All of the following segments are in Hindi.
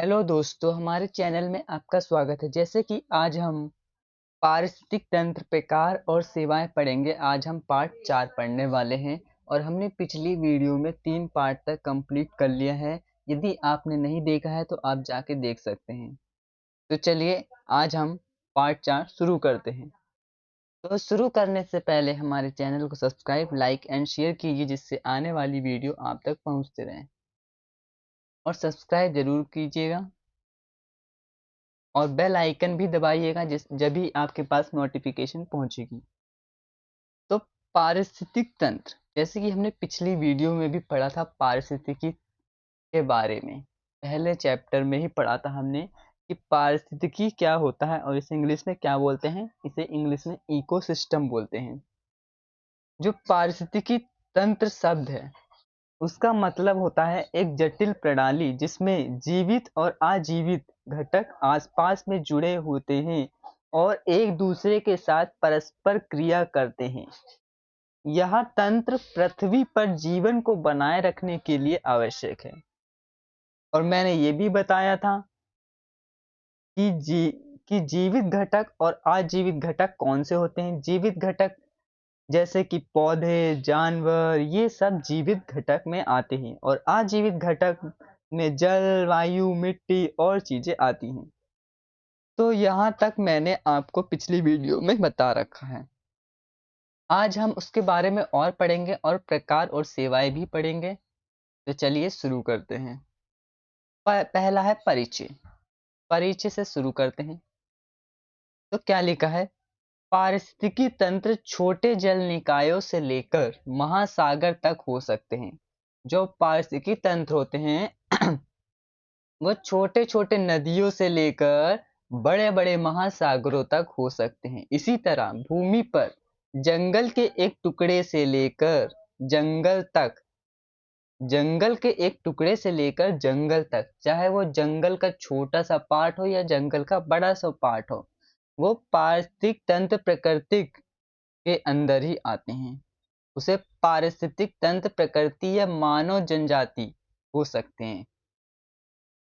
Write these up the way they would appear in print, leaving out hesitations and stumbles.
हेलो दोस्तों, हमारे चैनल में आपका स्वागत है। जैसे कि आज हम पारिस्थितिक तंत्र प्रकार और सेवाएं पढ़ेंगे। आज हम पार्ट 4 पढ़ने वाले हैं और हमने पिछली वीडियो में 3 पार्ट तक कंप्लीट कर लिया है। यदि आपने नहीं देखा है तो आप जाके देख सकते हैं। तो चलिए आज हम पार्ट 4 शुरू करते हैं। तो शुरू करने से पहले हमारे चैनल को सब्सक्राइब, लाइक एंड शेयर कीजिए, जिससे आने वाली वीडियो आप तक पहुँचते रहें। और सब्सक्राइब जरूर कीजिएगा और बेल आइकन भी दबाइएगा जब भी आपके पास नोटिफिकेशन पहुंचेगी। तो पारिस्थितिक तंत्र, जैसे कि हमने पिछली वीडियो में भी पढ़ा था पारिस्थितिकी के बारे में। पहले चैप्टर में ही पढ़ा था हमने कि पारिस्थितिकी क्या होता है और इसे इंग्लिश में क्या बोलते हैं। इसे इंग्लिश में इकोसिस्टम बोलते हैं। जो पारिस्थितिकी तंत्र शब्द है उसका मतलब होता है एक जटिल प्रणाली जिसमें जीवित और अजीवित घटक आसपास में जुड़े होते हैं और एक दूसरे के साथ परस्पर क्रिया करते हैं। यह तंत्र पृथ्वी पर जीवन को बनाए रखने के लिए आवश्यक है। और मैंने ये भी बताया था कि जीवित घटक और अजीवित घटक कौन से होते हैं। जीवित घटक जैसे कि पौधे, जानवर, ये सब जीवित घटक में आते हैं और अजीवित घटक में जल, वायु, मिट्टी और चीजें आती हैं। तो यहाँ तक मैंने आपको पिछली वीडियो में बता रखा है। आज हम उसके बारे में और पढ़ेंगे और प्रकार और सेवाएं भी पढ़ेंगे। तो चलिए शुरू करते हैं। पहला है परिचय। परिचय से शुरू करते हैं। तो क्या लिखा है? पारिस्थितिकी तंत्र छोटे जल निकायों से लेकर महासागर तक हो सकते हैं। जो पारिस्थितिकी तंत्र होते हैं वो छोटे छोटे नदियों से लेकर बड़े बड़े महासागरों तक हो सकते हैं। इसी तरह भूमि पर जंगल के एक टुकड़े से लेकर जंगल तक, चाहे वो जंगल का छोटा सा पार्ट हो या जंगल का बड़ा सा पार्ट हो, वो पारिस्थितिक तंत्र प्रकृति के अंदर ही आते हैं। उसे पारिस्थितिक तंत्र प्रकृति या मानव जनजाति हो सकते हैं।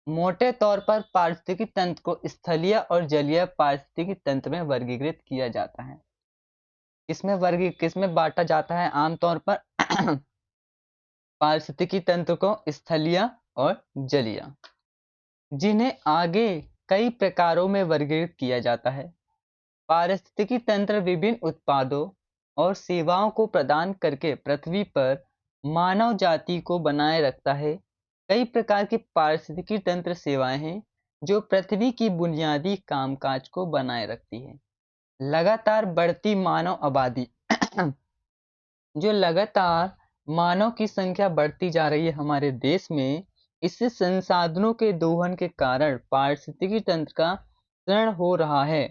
मोटे तौर पर पारिस्थितिकी तंत्र को स्थलीय और जलीय पारिस्थितिकी तंत्र में वर्गीकृत किया जाता है। किसमें बांटा जाता है? आमतौर पर पारिस्थितिकी तंत्र को स्थलीय और जलीय, जिन्हें आगे कई प्रकारों में वर्गीकृत किया जाता है। पारिस्थितिकी तंत्र विभिन्न उत्पादों और सेवाओं को प्रदान करके पृथ्वी पर मानव जाति को बनाए रखता है। कई प्रकार की पारिस्थितिकी तंत्र सेवाएं हैं जो पृथ्वी की बुनियादी कामकाज को बनाए रखती है। लगातार बढ़ती मानव आबादी जो लगातार मानव की संख्या बढ़ती जा रही है हमारे देश में, इससे संसाधनों के दोहन के कारण पारिस्थितिकी तंत्र का क्षरण हो रहा है,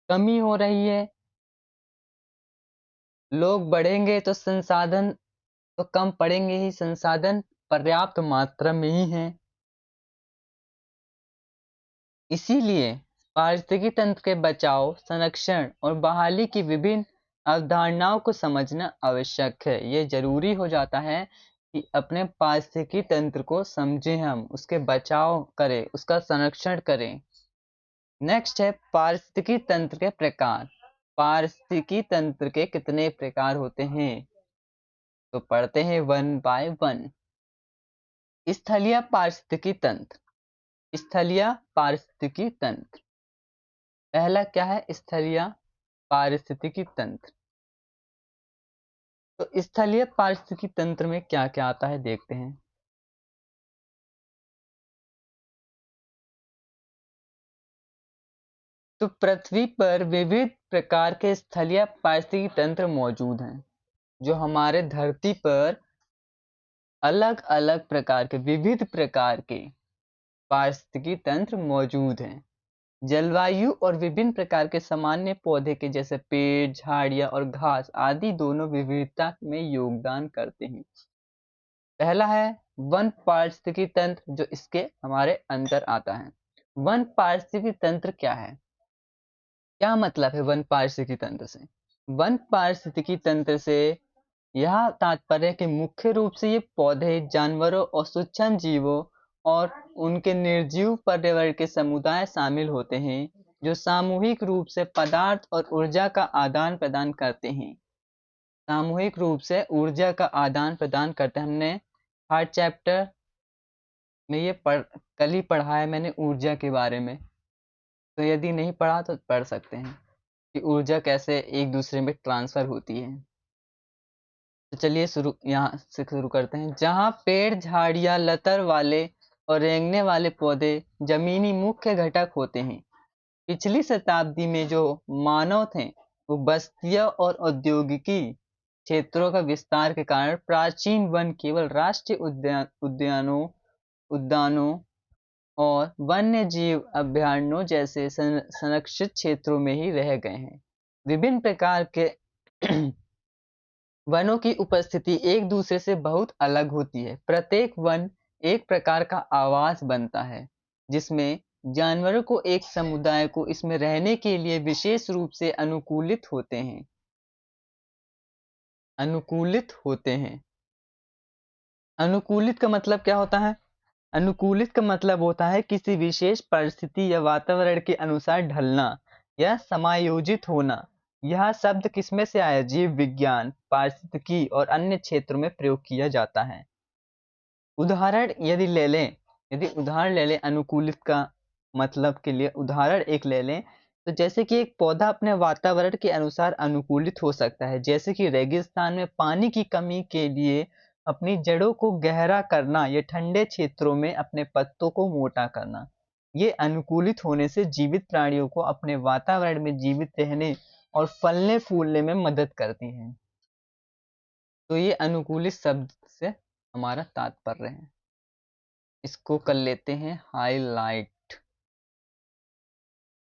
कमी हो रही है। लोग बढ़ेंगे तो संसाधन तो कम पड़ेंगे ही, संसाधन पर्याप्त मात्रा में ही हैं। इसीलिए पारिस्थितिकी तंत्र के बचाव, संरक्षण और बहाली की विभिन्न अवधारणाओं को समझना आवश्यक है। ये जरूरी हो जाता है कि अपने पारिस्थितिकी तंत्र को समझें, हम उसके बचाव करें, उसका संरक्षण करें। नेक्स्ट है पारिस्थितिकी तंत्र के प्रकार। पारिस्थितिकी तंत्र के कितने प्रकार होते हैं? तो पढ़ते हैं वन बाय वन। स्थलीय पारिस्थितिकी तंत्र। स्थलीय पारिस्थितिकी तंत्र पहला क्या है? स्थलीय पारिस्थितिकी तंत्र। तो स्थलीय पारिस्थितिकी तंत्र में क्या क्या आता है देखते हैं। तो पृथ्वी पर विविध प्रकार के स्थलीय पारिस्थितिकी तंत्र मौजूद हैं। जो हमारे धरती पर अलग अलग प्रकार के, विविध प्रकार के पारिस्थितिकी तंत्र मौजूद हैं। जलवायु और विभिन्न प्रकार के सामान्य पौधे के जैसे पेड़, झाड़ियां और घास आदि दोनों विविधता में योगदान करते हैं। पहला है वन पारिस्थितिकी तंत्र, जो इसके हमारे अंदर आता है। वन पारिस्थितिकी तंत्र क्या है? क्या मतलब है वन पारिस्थितिकी तंत्र से? वन पारिस्थितिकी तंत्र से यह तात्पर्य है कि मुख्य रूप से ये पौधे, जानवरों और सूक्ष्म जीवों और उनके निर्जीव पर्यावरण के समुदाय शामिल होते हैं जो सामूहिक रूप से पदार्थ और ऊर्जा का आदान प्रदान करते हैं। सामूहिक रूप से ऊर्जा का आदान प्रदान करते हैं। हमने हर चैप्टर में ये कल ही पढ़ा है मैंने ऊर्जा के बारे में, तो यदि नहीं पढ़ा तो पढ़ सकते हैं कि ऊर्जा कैसे एक दूसरे में ट्रांसफर होती है। तो चलिए यहाँ से शुरू करते हैं। जहाँ पेड़, झाड़ियाँ, लतर वाले और रेंगने वाले पौधे जमीनी मुख्य घटक होते हैं, पिछली शताब्दी में जो मानव थे वो बस्तियों और औद्योगिकी क्षेत्रों का विस्तार के कारण प्राचीन वन केवल राष्ट्रीय उद्यानों और वन्य जीव अभयारण्यों जैसे संरक्षित क्षेत्रों में ही रह गए हैं। विभिन्न प्रकार के वनों की उपस्थिति एक दूसरे से बहुत अलग होती है। प्रत्येक वन एक प्रकार का आवास बनता है जिसमें जानवरों को एक समुदाय को इसमें रहने के लिए विशेष रूप से अनुकूलित होते हैं। अनुकूलित का मतलब क्या होता है? अनुकूलित का मतलब होता है किसी विशेष परिस्थिति या वातावरण के अनुसार ढलना या समायोजित होना। यह शब्द किसमें से आया? जीव विज्ञान, पारिस्थितिकी और अन्य क्षेत्रों में प्रयोग किया जाता है। उदाहरण यदि उदाहरण ले लें अनुकूलित का मतलब के लिए उदाहरण एक ले लें, तो जैसे कि एक पौधा अपने वातावरण के अनुसार अनुकूलित हो सकता है, जैसे कि रेगिस्तान में पानी की कमी के लिए अपनी जड़ों को गहरा करना या ठंडे क्षेत्रों में अपने पत्तों को मोटा करना। ये अनुकूलित होने से जीवित प्राणियों को अपने वातावरण में जीवित रहने और फलने फूलने में मदद करती हैं। तो ये अनुकूलित शब्द से हमारा तात्पर्य है। इसको कर लेते हैं हाईलाइट।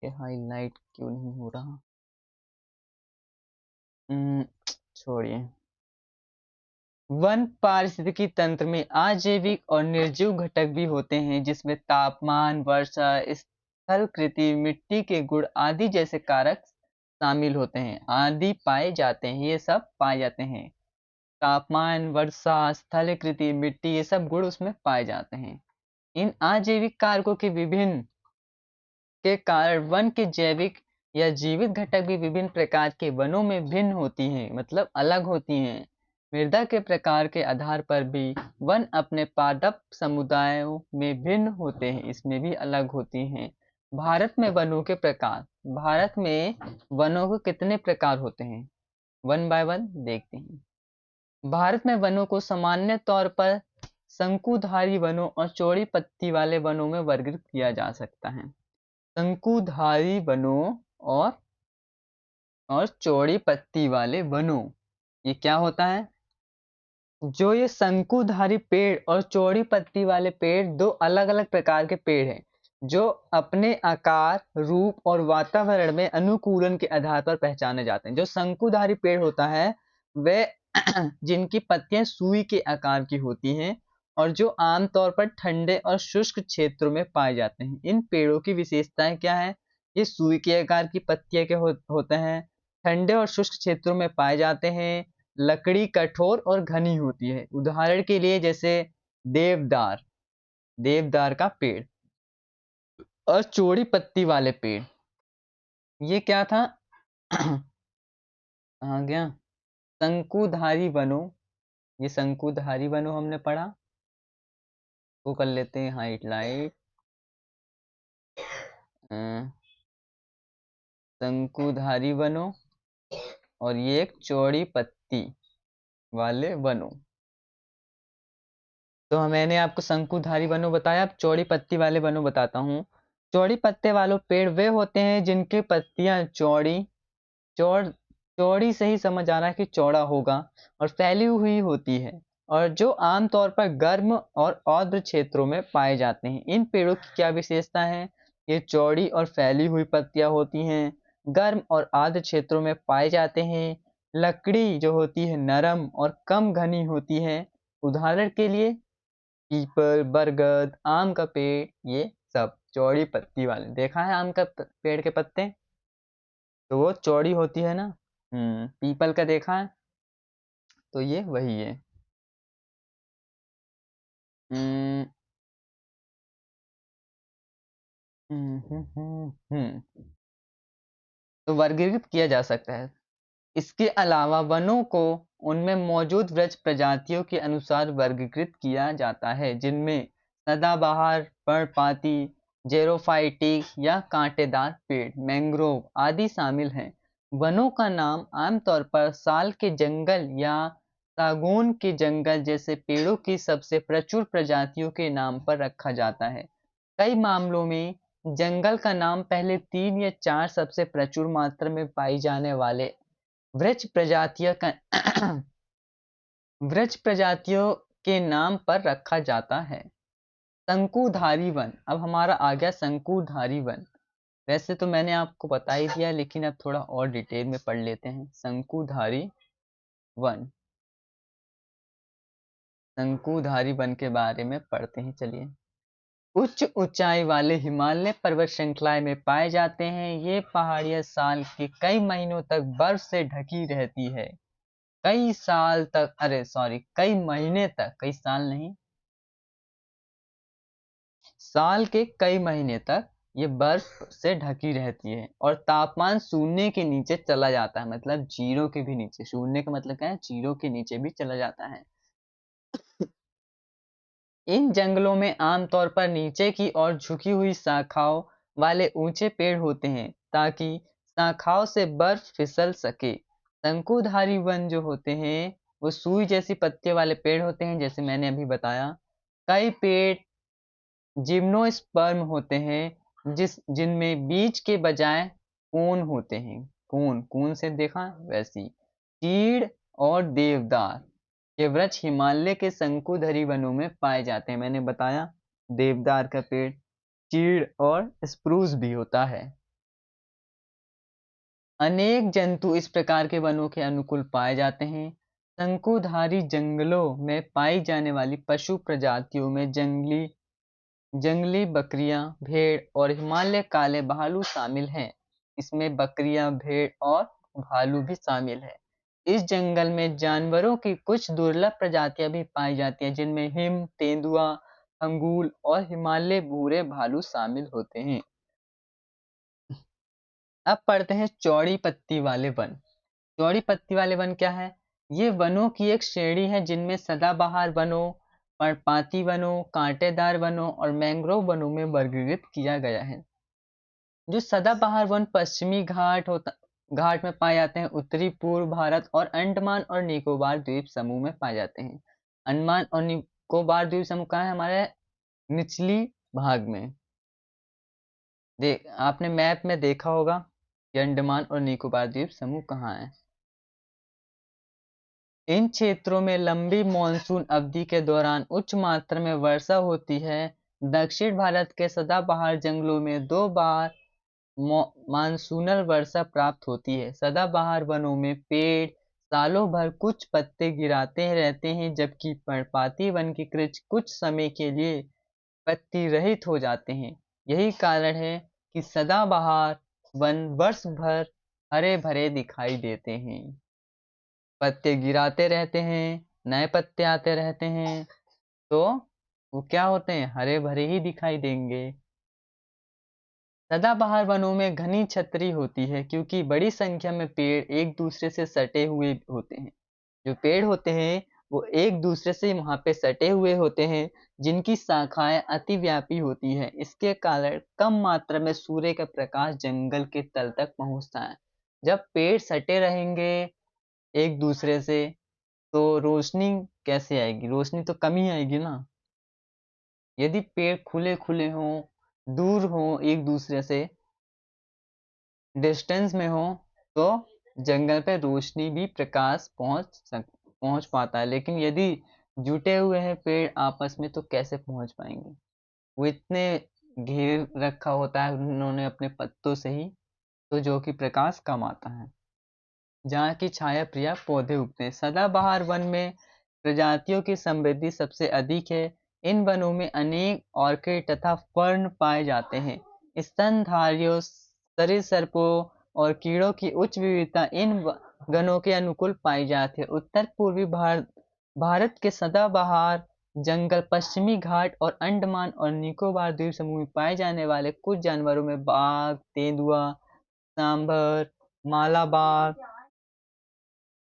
ये हाईलाइट क्यों नहीं हो रहा? छोड़िए। वन पारिस्थितिकी तंत्र में अजैविक और निर्जीव घटक भी होते हैं जिसमें तापमान, वर्षा, स्थलाकृति, मिट्टी के गुण आदि जैसे कारक शामिल होते हैं। ये सब पाए जाते हैं। तापमान, वर्षा, स्थलाकृति, मिट्टी, ये सब गुण उसमें पाए जाते हैं। इन अजैविक कारकों के विभिन्न के कारण वन के जैविक या जीवित घटक भी विभिन्न प्रकार के वनों में भिन्न होती हैं, मतलब अलग होती हैं। मृदा के प्रकार के आधार पर भी वन अपने पादप समुदायों में भिन्न होते हैं, इसमें भी अलग होती हैं। भारत में वनों के प्रकार। भारत में वनों के कितने प्रकार होते हैं? वन बाय वन देखते हैं। भारत में वनों को सामान्य तौर पर शंकुधारी वनों और चौड़ी पत्ती वाले वनों में वर्गीकृत किया जा सकता है। शंकुधारी वनों और चौड़ी पत्ती वाले वनों, ये क्या होता है? जो ये शंकुधारी पेड़ और चौड़ी पत्ती वाले पेड़ दो अलग अलग प्रकार के पेड़ हैं जो अपने आकार, रूप और वातावरण में अनुकूलन के आधार पर पहचाने जाते हैं। जो शंकुधारी पेड़ होता है वे जिनकी पत्तियां सुई के आकार की होती हैं और जो आमतौर पर ठंडे और शुष्क क्षेत्रों में पाए जाते हैं। इन पेड़ों की विशेषताएं क्या है? ये सुई के आकार की पत्तियां के होते हैं, ठंडे और शुष्क क्षेत्रों में पाए जाते हैं, लकड़ी कठोर और घनी होती है। उदाहरण के लिए जैसे देवदार, देवदार का पेड़ और चौड़ी पत्ती वाले पेड़। ये क्या था? कहाँ गया? शंकुधारी वनों। ये शंकुधारी वनों हमने पढ़ा, वो कर लेते हैं हाईलाइट। शंकुधारी वनों और ये एक चौड़ी पत्ती वाले वनों। तो मैंने आपको शंकुधारी वनों बताया, अब चौड़ी पत्ती वाले वनों बताता हूँ। चौड़ी पत्ते वाले पेड़ वे होते हैं जिनकी पत्तियां चौड़ी से ही समझ आ रहा है कि चौड़ा होगा और फैली हुई होती है और जो आमतौर पर गर्म और आर्द्र क्षेत्रों में पाए जाते हैं। इन पेड़ों की क्या विशेषता है? ये चौड़ी और फैली हुई पत्तियां होती हैं, गर्म और आर्द्र क्षेत्रों में पाए जाते हैं। लकड़ी जो होती है नरम और कम घनी होती है। उदाहरण के लिए पीपल, बरगद, आम का पेड़, ये सब चौड़ी पत्ती वाले। देखा है आम का पेड़ के पत्ते, तो वो चौड़ी होती है ना। पीपल का देखा है, तो ये वही है। तो वर्गीकृत किया जा सकता है। इसके अलावा वनों को उनमें मौजूद वृक्ष प्रजातियों के अनुसार वर्गीकृत किया जाता है, जिनमें सदाबहार, पर्णपाती, जेरोफाइटिक या कांटेदार पेड़, मैंग्रोव आदि शामिल हैं। वनों का नाम आमतौर पर साल के जंगल या सागौन के जंगल जैसे पेड़ों की सबसे प्रचुर प्रजातियों के नाम पर रखा जाता है। कई मामलों में जंगल का नाम पहले 3 या 4 सबसे प्रचुर मात्रा में पाई जाने वाले वृक्ष प्रजातियों का वृक्ष प्रजातियों के नाम पर रखा जाता है। शंकुधारी वन, अब हमारा आ गया शंकुधारी वन। वैसे तो मैंने आपको बता ही दिया, लेकिन अब थोड़ा और डिटेल में पढ़ लेते हैं। शंकुधारी वन, शंकुधारी वन के बारे में पढ़ते हैं, चलिए। उच्च ऊंचाई वाले हिमालय पर्वत श्रृंखलाएं में पाए जाते हैं। ये पहाड़ियां साल के कई महीनों तक बर्फ से ढकी रहती है। कई साल तक, कई महीने तक, कई साल नहीं, साल के कई महीने तक ये बर्फ से ढकी रहती है और तापमान शून्य के नीचे चला जाता है, मतलब जीरो के भी नीचे। शून्य का मतलब क्या है? जीरो के नीचे भी चला जाता है। इन जंगलों में आमतौर पर नीचे की ओर झुकी हुई शाखाओं वाले ऊंचे पेड़ होते हैं, ताकि शाखाओं से बर्फ फिसल सके। शंकुधारी वन जो होते हैं वो सुई जैसी पत्तियों वाले पेड़ होते हैं, जैसे मैंने अभी बताया। कई पेड़ जिम्नोस्पर्म होते हैं, जिनमें बीज के बजाय कोन होते हैं। कोन, कोन से देखा वैसी। चीड़ और देवदार के वृक्ष हिमालय के शंकुधारी वनों में पाए जाते हैं। मैंने बताया देवदार का पेड़, चीड़ और स्प्रूस भी होता है। अनेक जंतु इस प्रकार के वनों के अनुकूल पाए जाते हैं। शंकुधारी जंगलों में पाई जाने वाली पशु प्रजातियों में जंगली बकरियां, भेड़ और हिमालय काले भालू शामिल हैं। इसमें बकरियां, भेड़ और भालू भी शामिल है। इस जंगल में जानवरों की कुछ दुर्लभ प्रजातियां भी पाई जाती हैं, जिनमें हिम, तेंदुआ, अंगूल और हिमालय भूरे भालू शामिल होते हैं। अब पढ़ते हैं चौड़ी पत्ती वाले वन। चौड़ी पत्ती वाले वन क्या है? ये वनों की एक श्रेणी है, जिनमें सदाबहार वनों, पर्णपाती वनों, कांटेदार वनों और मैंग्रोव वनों में वर्गीकृत किया गया है। जो सदाबहार वन पश्चिमी घाट में पाए जाते हैं, उत्तरी पूर्व भारत और अंडमान और निकोबार द्वीप समूह में पाए जाते हैं। अंडमान और निकोबार द्वीप समूह कहाँ है? हमारे निचली भाग में। आपने मैप में देखा होगा कि अंडमान और निकोबार द्वीप समूह कहाँ है। इन क्षेत्रों में लंबी मॉनसून अवधि के दौरान उच्च मात्रा में वर्षा होती है। दक्षिण भारत के सदाबहार जंगलों में 2 बार मानसूनल वर्षा प्राप्त होती है। सदाबहार वनों में पेड़ सालों भर कुछ पत्ते गिराते रहते हैं, जबकि पर्णपाती वन के वृक्ष कुछ समय के लिए पत्ती रहित हो जाते हैं। यही कारण है कि सदाबहार वन वर्ष भर हरे भरे दिखाई देते हैं। पत्ते गिराते रहते हैं, नए पत्ते आते रहते हैं, तो वो क्या होते हैं? हरे भरे ही दिखाई देंगे। सदाबहार वनों में घनी छतरी होती है, क्योंकि बड़ी संख्या में पेड़ एक दूसरे से सटे हुए होते हैं। जो पेड़ होते हैं वो एक दूसरे से वहां पे सटे हुए होते हैं, जिनकी शाखाएं अतिव्यापी होती है। इसके कारण कम मात्रा में सूर्य का प्रकाश जंगल के तल तक पहुंचता है। जब पेड़ सटे रहेंगे एक दूसरे से, तो रोशनी कैसे आएगी? रोशनी तो कम ही आएगी ना। यदि पेड़ खुले खुले हों, दूर हों एक दूसरे से, डिस्टेंस में हो, तो जंगल पे रोशनी भी, प्रकाश पहुंच पाता है। लेकिन यदि जुटे हुए हैं पेड़ आपस में, तो कैसे पहुंच पाएंगे? वो इतने घेर रखा होता है उन्होंने अपने पत्तों से ही, तो जो कि प्रकाश कम आता है। जहाँ की छाया प्रिय पौधे उगते हैं। सदाबहार वन में प्रजातियों की समृद्धि सबसे अधिक है। इन वनों में अनेक ऑर्किड तथा फर्न पाए जाते हैं। स्तनधारियों, सरीसृपों और कीड़ों की उच्च विविधता इन वनों के अनुकूल पाई जाती है। उत्तर पूर्वी भारत के सदाबहार जंगल, पश्चिमी घाट और अंडमान और निकोबार द्वीप समूह में पाए जाने वाले कुछ जानवरों में बाघ, तेंदुआ, सांभर, मालाबार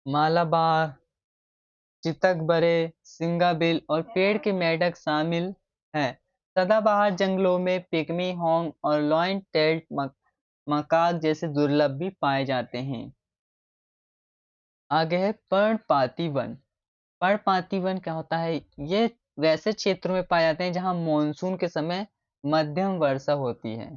मालाबार चितकबरे, सिंगाबिल और पेड़ के मेंढक शामिल हैं। सदाबहार जंगलों में पिग्मी होंग और लॉइन टेल्ड मकाक जैसे दुर्लभ भी पाए जाते हैं। आगे है पर्णपाती वन। पर्णपाती वन क्या होता है? ये वैसे क्षेत्रों में पाए जाते हैं जहां मानसून के समय मध्यम वर्षा होती है।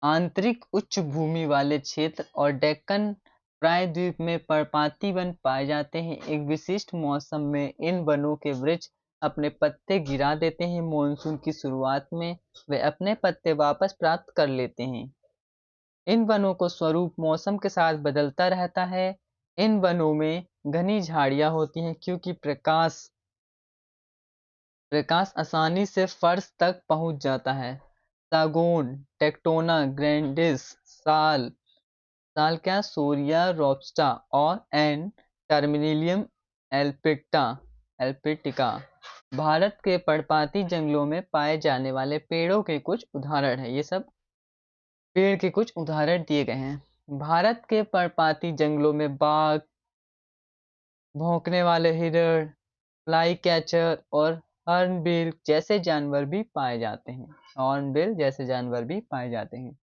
आंतरिक उच्च भूमि वाले क्षेत्र और डेक्कन प्रायद्वीप में पर्णपाती वन पाए जाते हैं। एक विशिष्ट मौसम में इन वनों के वृक्ष अपने पत्ते गिरा देते हैं। मानसून की शुरुआत में वे अपने पत्ते वापस प्राप्त कर लेते हैं। इन वनों को स्वरूप मौसम के साथ बदलता रहता है। इन वनों में घनी झाड़ियां होती हैं क्योंकि प्रकाश आसानी से फर्श तक पहुंच जाता है। सागौन, टेक्टोना ग्रैंडिस, साल क्या सोरिया रोबस्टा और एन टर्मिनिलियम एल्पिटिका भारत के पर्णपाती जंगलों में पाए जाने वाले पेड़ों के कुछ उदाहरण हैं। ये सब पेड़ के कुछ उदाहरण दिए गए हैं। भारत के पर्णपाती जंगलों में बाघ, भौंकने वाले हिरण, फ्लाई कैचर और हॉर्नबिल जैसे जानवर भी पाए जाते हैं। हॉर्नबिल जैसे जानवर भी पाए जाते हैं।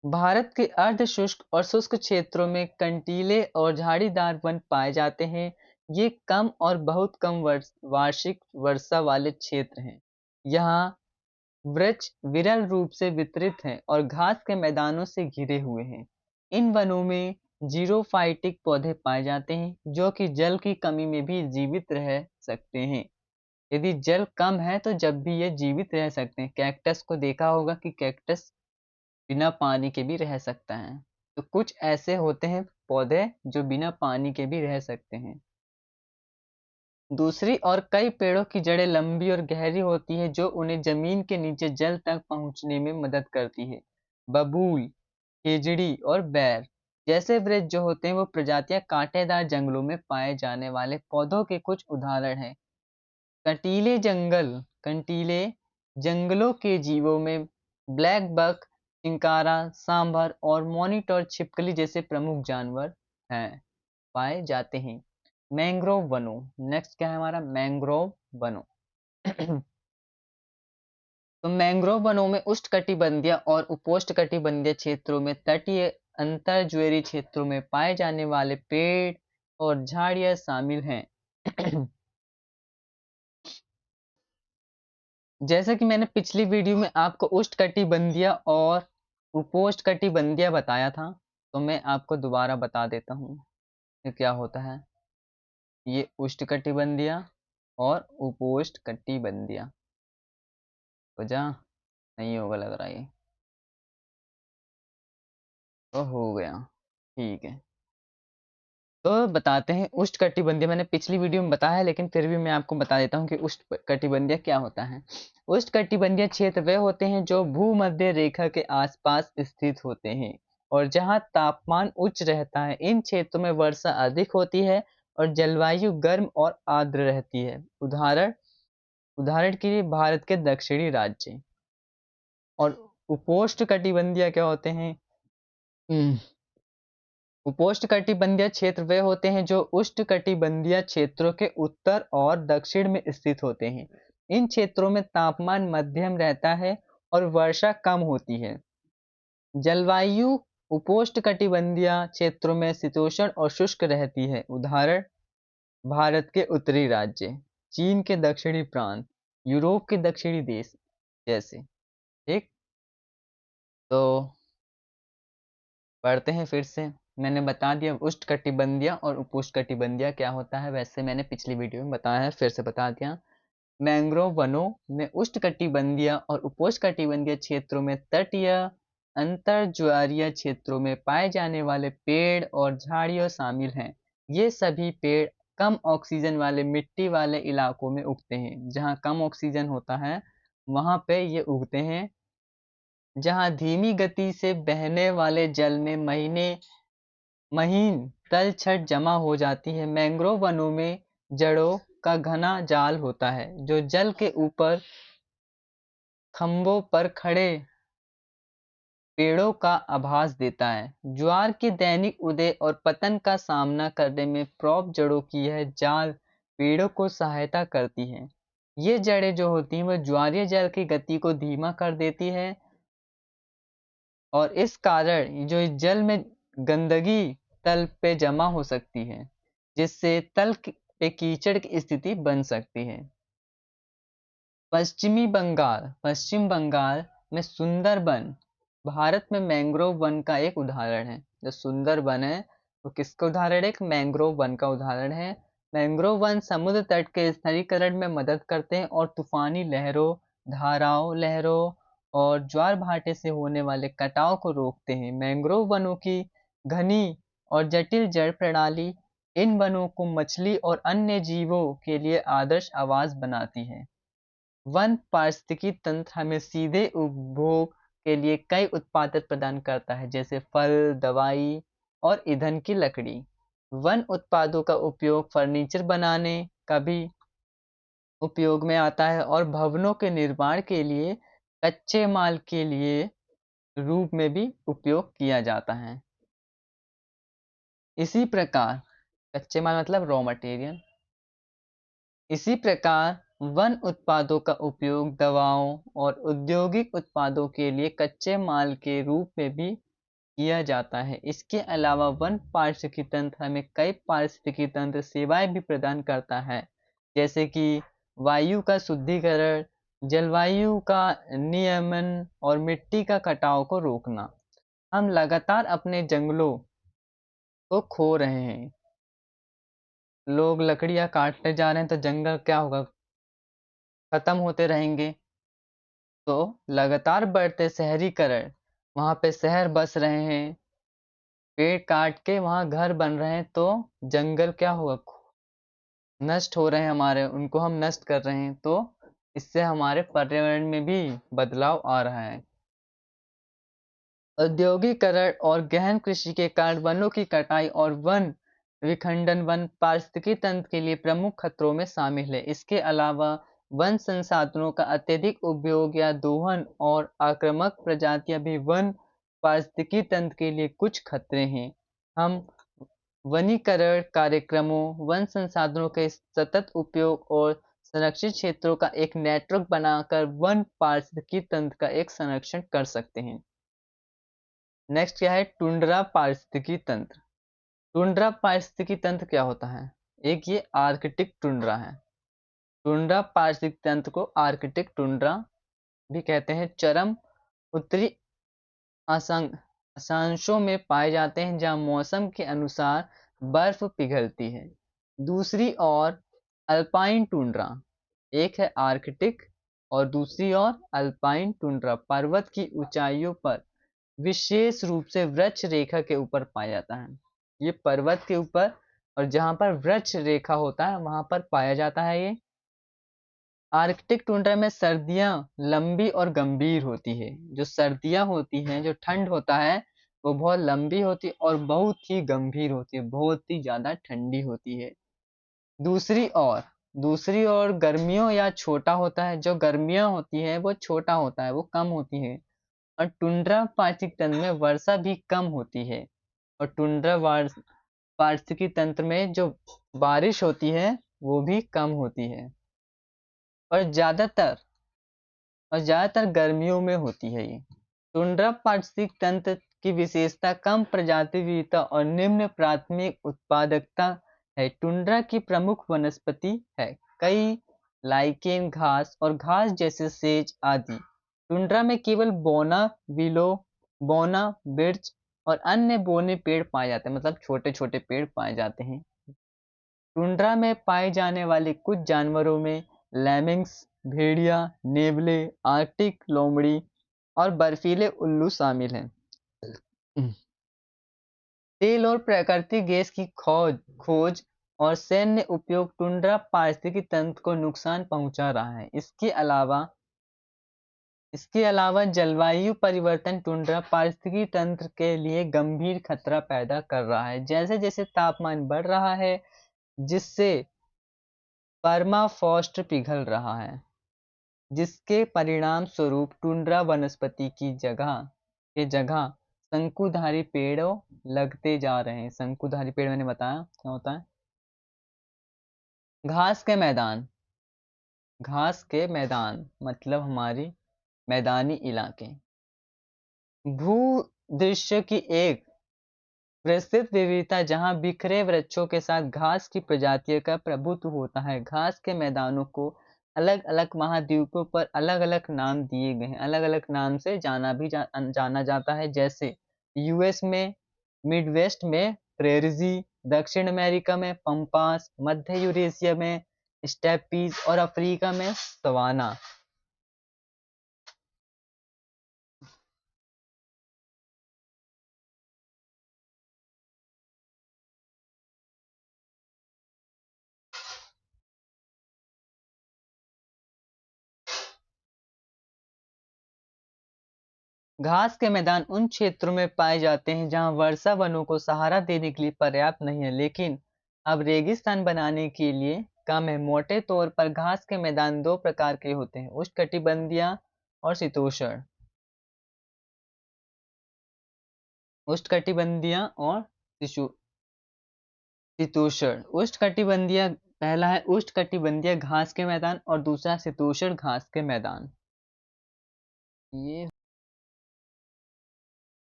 भारत के अर्ध शुष्क और शुष्क क्षेत्रों में कंटीले और झाड़ीदार वन पाए जाते हैं। ये कम और बहुत कम वार्षिक वर्षा वाले क्षेत्र हैं। यहाँ वृक्ष विरल रूप से वितरित हैं और घास के मैदानों से घिरे हुए हैं। इन वनों में जीरोफाइटिक पौधे पाए जाते हैं जो कि जल की कमी में भी जीवित रह सकते हैं। यदि जल कम है तो जब भी ये जीवित रह सकते हैं। कैक्टस को देखा होगा कि कैक्टस बिना पानी के भी रह सकता है। तो कुछ ऐसे होते हैं पौधे जो बिना पानी के भी रह सकते हैं। दूसरी ओर कई पेड़ों की जड़ें लंबी और गहरी होती है जो उन्हें जमीन के नीचे जल तक पहुंचने में मदद करती है। बबूल, खेजड़ी और बैर जैसे वृक्ष जो होते हैं वो प्रजातियां कांटेदार जंगलों में पाए जाने वाले पौधों के कुछ उदाहरण हैं। कंटीले जंगलों के जीवों में ब्लैक बक, चिंकारा, सांभर और मॉनिटर छिपकली जैसे प्रमुख जानवर हैं पाए जाते हैं। मैंग्रोव वनों। नेक्स्ट क्या है हमारा? मैंग्रोव वनों। तो मैंग्रोव वनों में उष्णकटिबंधीय और उपोष्णकटिबंधीय क्षेत्रों में तटीय अंतर्ज्वारीय क्षेत्रों में पाए जाने वाले पेड़ और झाड़ियां शामिल हैं। जैसा कि मैंने पिछली वीडियो में आपको उष्णकटिबंधीय और उपोष्णकटिबंधीय बताया था, तो मैं आपको दोबारा बता देता हूँ कि क्या होता है। ये उष्णकटिबंधीय और उपोष्णकटिबंधीय तो जा नहीं होगा लग रहा है। तो हो गया, ठीक है। तो बताते हैं उष्णकटिबंधीय। मैंने पिछली वीडियो में बताया है लेकिन फिर भी मैं आपको बता देता हूँ कि उष्णकटिबंधीय क्या होता है। उष्णकटिबंधीय क्षेत्र वे होते हैं जो भूमध्य रेखा के आसपास स्थित होते हैं और जहाँ तापमान उच्च रहता है। इन क्षेत्रों में वर्षा अधिक होती है और जलवायु गर्म और आर्द्र रहती है। उदाहरण के लिए भारत के दक्षिणी राज्य। और उपोष्णकटिबंधीय क्या होते हैं? उपोष्णकटिबंधीय क्षेत्र वे होते हैं जो उष्णकटिबंधीय क्षेत्रों के उत्तर और दक्षिण में स्थित होते हैं। इन क्षेत्रों में तापमान मध्यम रहता है और वर्षा कम होती है। जलवायु उपोष्णकटिबंधीय क्षेत्रों में शीतोष्ण और शुष्क रहती है। उदाहरण भारत के उत्तरी राज्य, चीन के दक्षिणी प्रांत, यूरोप के दक्षिणी देश जैसे। ठीक, तो पढ़ते हैं फिर से। मैंने बता दिया उष्णकटिबंधीय और उपोष्णकटिबंधीय क्या होता है, वैसे मैंने पिछली वीडियो में बताया है, फिर से बता दिया। मैंग्रोव वनों में उष्णकटिबंधीय और उपोष्णकटिबंधीय क्षेत्रों में तटीय अंतर्ज्वारीय क्षेत्रों में पाए जाने वाले पेड़ और झाड़ियां शामिल हैं। ये सभी पेड़ कम ऑक्सीजन वाले मिट्टी वाले इलाकों में उगते हैं। जहाँ कम ऑक्सीजन होता है वहाँ पे ये उगते हैं। जहाँ धीमी गति से बहने वाले जल में महीन तलछट जमा हो जाती है। मैंग्रोव वनों में जड़ों का घना जाल होता है जो जल के ऊपर खंभों पर खड़े पेड़ों का आभास देता है। ज्वार के दैनिक उदय और पतन का सामना करने में प्रौढ़ जड़ों की यह जाल पेड़ों को सहायता करती है। ये जड़ें जो होती हैं वह ज्वारीय जल की गति को धीमा कर देती है और इस कारण जो इस जल में गंदगी तल पे जमा हो सकती है जिससे तल पे कीचड़ की स्थिति बन सकती है। पश्चिम बंगाल में सुंदरबन भारत में मैंग्रोव वन का एक उदाहरण है। जो सुंदरबन है वो किसका उदाहरण है? एक मैंग्रोव वन का उदाहरण है। मैंग्रोव वन समुद्र तट के स्थिरीकरण में मदद करते हैं और तूफानी लहरों, धाराओं लहरों और ज्वार भाटे से होने वाले कटाव को रोकते हैं। मैंग्रोव वनों की घनी और जटिल जड़ प्रणाली इन वनों को मछली और अन्य जीवों के लिए आदर्श आवास बनाती है। वन पारिस्थितिकी तंत्र हमें सीधे उपभोग के लिए कई उत्पाद प्रदान करता है जैसे फल, दवाई और ईंधन की लकड़ी। वन उत्पादों का उपयोग फर्नीचर बनाने का भी उपयोग में आता है और भवनों के निर्माण के लिए कच्चे माल के लिए रूप में भी उपयोग किया जाता है। इसी प्रकार कच्चे माल मतलब रॉ मटेरियल। इसी प्रकार वन उत्पादों का उपयोग दवाओं और औद्योगिक उत्पादों के लिए कच्चे माल के रूप में भी किया जाता है। इसके अलावा वन पारिस्थितिकी तंत्र हमें कई पारिस्थितिकी तंत्र सेवाएं भी प्रदान करता है जैसे कि वायु का शुद्धिकरण, जलवायु का नियमन और मिट्टी का कटाव को रोकना। हम लगातार अपने जंगलों को खो रहे हैं। लोग लकड़ियां काटते जा रहे हैं तो जंगल क्या होगा? खत्म होते रहेंगे। तो लगातार बढ़ते शहरीकरण, वहां पे शहर बस रहे हैं, पेड़ काट के वहां घर बन रहे हैं तो जंगल क्या होगा? नष्ट हो रहे हैं हमारे, उनको हम नष्ट कर रहे हैं तो इससे हमारे पर्यावरण में भी बदलाव आ रहा है। औद्योगिकरण और गहन कृषि के कारण वनों की कटाई और वन विखंडन वन पारिस्थितिकी तंत्र के लिए प्रमुख खतरों में शामिल है। इसके अलावा वन संसाधनों का अत्यधिक उपयोग या दोहन और आक्रामक प्रजातियां भी वन पारिस्थितिकी तंत्र के लिए कुछ खतरे हैं। हम वनीकरण कार्यक्रमों, वन संसाधनों के सतत उपयोग और संरक्षित क्षेत्रों का एक नेटवर्क बनाकर वन पारिस्थितिकी तंत्र का एक संरक्षण कर सकते हैं। नेक्स्ट क्या है? टुंड्रा पारिस्थितिकी तंत्र। टुंड्रा पारिस्थितिकी तंत्र क्या होता है? एक ये आर्कटिक टुंड्रा है। टुंड्रा पारिस्थितिकी तंत्र को आर्कटिक टुंड्रा भी कहते हैं। चरम उत्तरी अक्षांशों में पाए जाते हैं जहां मौसम के अनुसार बर्फ पिघलती है। दूसरी ओर अल्पाइन टुंड्रा, एक है आर्कटिक और दूसरी ओर अल्पाइन टुंड्रा पर्वत की ऊंचाइयों पर विशेष रूप से वृक्ष रेखा के ऊपर पाया जाता है। ये पर्वत के ऊपर और जहां पर वृक्ष रेखा होता है वहां पर पाया जाता है। ये आर्कटिक टुंड्रा में सर्दियां लंबी और गंभीर होती है। जो सर्दियां होती हैं, जो ठंड होता है वो बहुत लंबी होती है और बहुत ही गंभीर होती है, बहुत ही ज्यादा ठंडी होती है। दूसरी ओर गर्मियों या छोटा होता है। जो गर्मियां होती है वो छोटा होता है, वो कम होती है। और टुंड्रा पारिस्थितिक तंत्र में वर्षा भी कम होती है और टुंड्रा पारिस्थितिकी तंत्र में जो बारिश होती है वो भी कम होती है और ज्यादातर गर्मियों में होती है। ये टुंड्रा पारिस्थितिक तंत्र की विशेषता कम प्रजाति विविधता और निम्न प्राथमिक उत्पादकता है। टुंड्रा की प्रमुख वनस्पति है कई लाइकेन, घास और घास जैसे सेज आदि। टुंड्रा में केवल बोना, बिर्च और अन्य बोने पेड़ पाए जाते हैं, मतलब छोटे छोटे पेड़ पाए जाते हैं। टुंड्रा में पाए जाने वाले कुछ जानवरों में लैमिंग्स, भेड़िया, नेवले, आर्कटिक लोमड़ी और बर्फीले उल्लू शामिल हैं। तेल और प्राकृतिक गैस की खोज और सैन्य उपयोग टुंड्रा पारिस्थितिकी तंत्र को नुकसान पहुंचा रहा है। इसके अलावा जलवायु परिवर्तन टुंड्रा पारिस्थितिकी तंत्र के लिए गंभीर खतरा पैदा कर रहा है। जैसे जैसे तापमान बढ़ रहा है जिससे परमाफ्रॉस्ट पिघल रहा है, जिसके परिणाम स्वरूप टुंड्रा वनस्पति की जगह शंकुधारी पेड़ों लगते जा रहे हैं। शंकुधारी पेड़ मैंने बताया क्या होता है। घास के मैदान। घास के मैदान मतलब हमारी मैदानी इलाके। भू दृश्य की एक विस्तृत विविधता जहां बिखरे वृक्षों के साथ घास की प्रजातियों का प्रभुत्व होता है। घास के मैदानों को अलग अलग महाद्वीपों पर अलग अलग नाम दिए गए हैं। अलग अलग नाम से जाना जाता है, जैसे यूएस में मिडवेस्ट में प्रेरिजी, दक्षिण अमेरिका में पंपास, मध्य यूरेशिया में स्टेपीज और अफ्रीका में सवाना। घास के मैदान उन क्षेत्रों में पाए जाते हैं जहां वर्षा वनों को सहारा देने के लिए पर्याप्त नहीं है, लेकिन अब रेगिस्तान बनाने के लिए कम है। मोटे तौर पर घास के मैदान दो प्रकार के होते हैं, उष्णकटिबंधीय और शीतोष्ण। उष्णकटिबंधीय और शीतोष्ण। उष्णकटिबंधीय पहला है उष्णकटिबंधीय घास के मैदान और दूसरा शीतोष्ण घास के मैदान। ये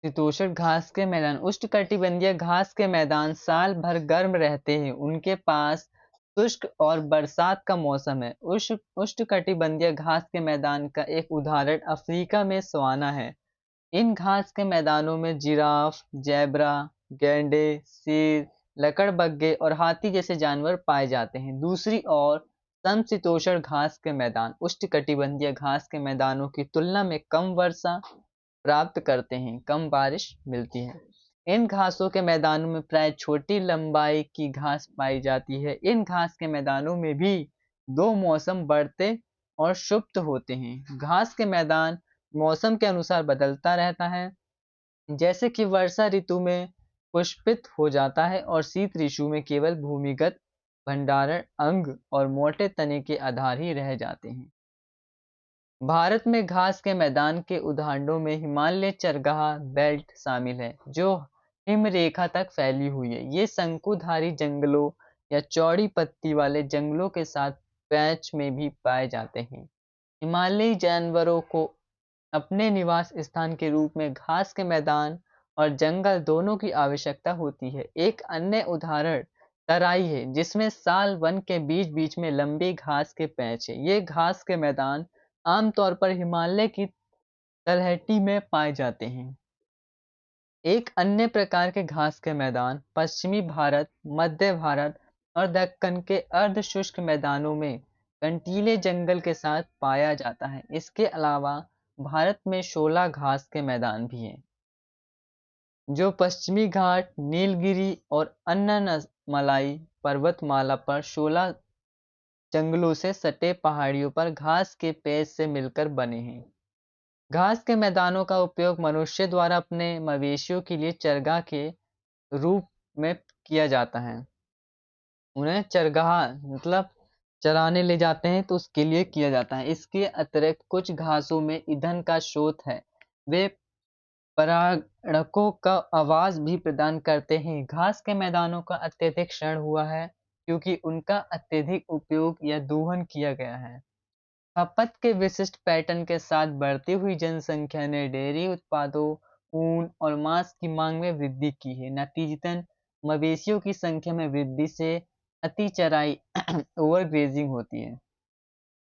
शीतोष्ण घास के मैदान। उष्णकटिबंधीय घास के मैदान साल भर गर्म रहते हैं, उनके पास शुष्क और बरसात का मौसम है। उष्णकटिबंधीय घास के मैदान का एक उदाहरण अफ्रीका में सवाना है। इन घास के मैदानों में जिराफ, जेब्रा, गैंडे, शेर, लकड़बग्घे और हाथी जैसे जानवर पाए जाते हैं। दूसरी ओर समशीतोष्ण घास के मैदान उष्णकटिबंधीय घास के मैदानों की तुलना में कम वर्षा प्राप्त करते हैं, कम बारिश मिलती है। इन घासों के मैदानों में प्राय छोटी लंबाई की घास पाई जाती है। इन घास के मैदानों में भी दो मौसम बढ़ते और सुप्त होते हैं। घास के मैदान मौसम के अनुसार बदलता रहता है, जैसे कि वर्षा ऋतु में पुष्पित हो जाता है और शीत ऋतु में केवल भूमिगत भंडारण अंग और मोटे तने के आधार ही रह जाते हैं। भारत में घास के मैदान के उदाहरणों में हिमालय चरगाह बेल्ट शामिल है, जो हिमरेखा तक फैली हुई है। ये शंकुधारी जंगलों या चौड़ी पत्ती वाले जंगलों के साथ पैच में भी पाए जाते हैं। हिमालयी जानवरों को अपने निवास स्थान के रूप में घास के मैदान और जंगल दोनों की आवश्यकता होती है। एक अन्य उदाहरण तराई है, जिसमें साल वन के बीच बीच में लंबी घास के पैच है। ये घास के मैदान आमतौर पर हिमालय की तलहटी में पाए जाते हैं। एक अन्य प्रकार के घास के मैदान पश्चिमी भारत, मध्य भारत और दक्कन के अर्ध शुष्क मैदानों में कंटीले जंगल के साथ पाया जाता है। इसके अलावा भारत में शोला घास के मैदान भी हैं, जो पश्चिमी घाट, नीलगिरी और अन्नमलाई पर्वतमाला पर शोला जंगलों से सटे पहाड़ियों पर घास के पेड़ से मिलकर बने हैं। घास के मैदानों का उपयोग मनुष्य द्वारा अपने मवेशियों के लिए चरगाह के रूप में किया जाता है। उन्हें चरगाह मतलब चराने ले जाते हैं तो उसके लिए किया जाता है। इसके अतिरिक्त कुछ घासों में ईंधन का स्रोत है। वे परागणकों का आवाज भी प्रदान करते हैं। घास के मैदानों का अत्यधिक क्षरण हुआ है क्योंकि उनका अत्यधिक उपयोग या दोहन किया गया है। खपत के विशिष्ट पैटर्न के साथ बढ़ती हुई जनसंख्या ने डेयरी उत्पादों, ऊन और मांस की मांग में वृद्धि की है। नतीजतन मवेशियों की संख्या में वृद्धि से अति चराई ओवरग्रेजिंग होती है।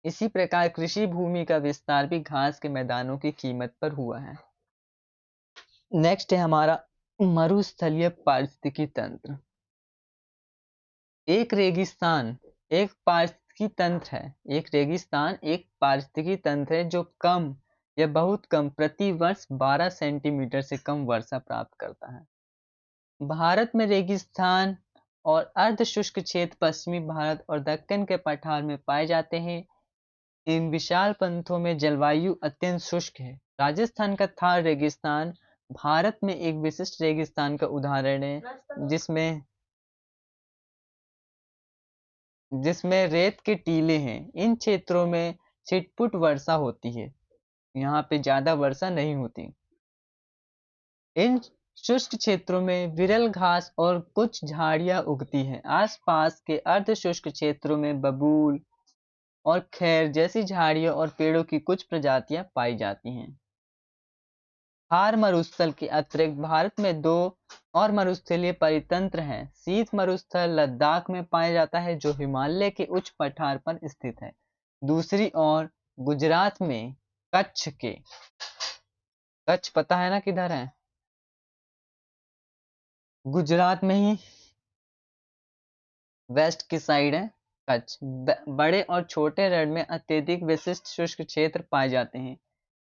इसी प्रकार कृषि भूमि का विस्तार भी घास के मैदानों की कीमत पर हुआ है। नेक्स्ट है हमारा मरुस्थलीय पारिस्थितिकी तंत्र। एक रेगिस्तान एक पारिस्थितिकी तंत्र है। एक रेगिस्तान एक पारिस्थितिकी तंत्र है जो कम या बहुत कम प्रति वर्ष 12 सेंटीमीटर से कम वर्षा प्राप्त करता है। भारत में रेगिस्तान और अर्ध शुष्क क्षेत्र पश्चिमी भारत और दक्कन के पठार में पाए जाते हैं। इन विशाल पंथों में जलवायु अत्यंत शुष्क है। राजस्थान का थार रेगिस्तान भारत में एक विशिष्ट रेगिस्तान का उदाहरण है, जिसमें जिसमें रेत के टीले हैं। इन क्षेत्रों में छिटपुट वर्षा होती है, यहाँ पे ज्यादा वर्षा नहीं होती। इन शुष्क क्षेत्रों में विरल घास और कुछ झाड़ियां उगती हैं। आसपास के अर्ध शुष्क क्षेत्रों में बबूल और खैर जैसी झाड़ियों और पेड़ों की कुछ प्रजातियां पाई जाती हैं। थार मरुस्थल के अतिरिक्त भारत में दो और मरुस्थलीय परितंत्र हैं। शीत मरुस्थल लद्दाख में पाया जाता है, जो हिमालय के उच्च पठार पर स्थित है। दूसरी ओर गुजरात में कच्छ पता है ना किधर है? गुजरात में ही वेस्ट की साइड है कच्छ। बड़े और छोटे रण में अत्यधिक विशिष्ट शुष्क क्षेत्र पाए जाते हैं।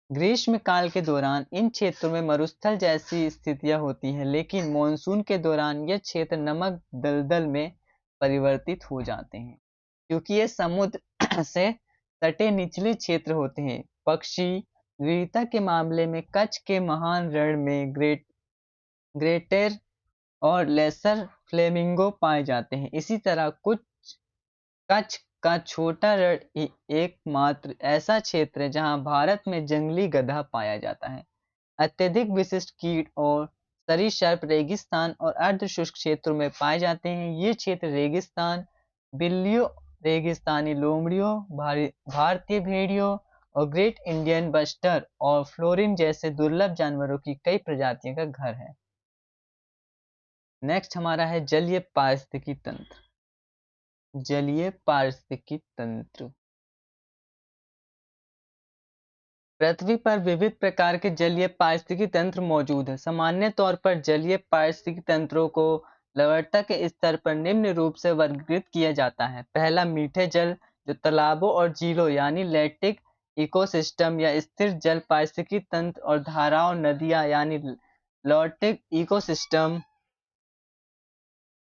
ग्रीष्म काल के दौरान इन क्षेत्रों में मरुस्थल जैसी स्थितियां होती हैं, लेकिन मानसून के दौरान यह क्षेत्र नमक दलदल में परिवर्तित हो जाते हैं, क्योंकि ये समुद्र से सटे निचले क्षेत्र होते हैं। पक्षी विविधता के मामले में कच्छ के महान रण में ग्रेटर और लेसर फ्लेमिंगो पाए जाते हैं। इसी तरह कुछ कच्छ का छोटा रण एकमात्र ऐसा क्षेत्र है जहां भारत में जंगली गधा पाया जाता है। अत्यधिक विशिष्ट कीट और सरीसृप रेगिस्तान और अर्ध शुष्क क्षेत्रों में पाए जाते हैं। ये क्षेत्र रेगिस्तान बिल्लियों, रेगिस्तानी लोमड़ियों, भारतीय भेड़ियों और ग्रेट इंडियन बस्टर और फ्लोरिन जैसे दुर्लभ जानवरों की कई प्रजातियों का घर है। नेक्स्ट हमारा है जलीय पारिस्थितिकी तंत्र। जलीय पारिस्थितिकी तंत्र। पृथ्वी पर विविध प्रकार के जलीय पारिस्थितिकी तंत्र मौजूद हैं। सामान्य तौर पर जलीय पारिस्थितिकी तंत्रों को लवणता के स्तर पर निम्न रूप से वर्गीकृत किया जाता है। पहला, मीठे जल, जो तालाबों और झीलों यानी लैक्टिक इकोसिस्टम या स्थिर जल पारिस्थितिकी तंत्र और धाराओं नदियां यानी लॉटिक इकोसिस्टम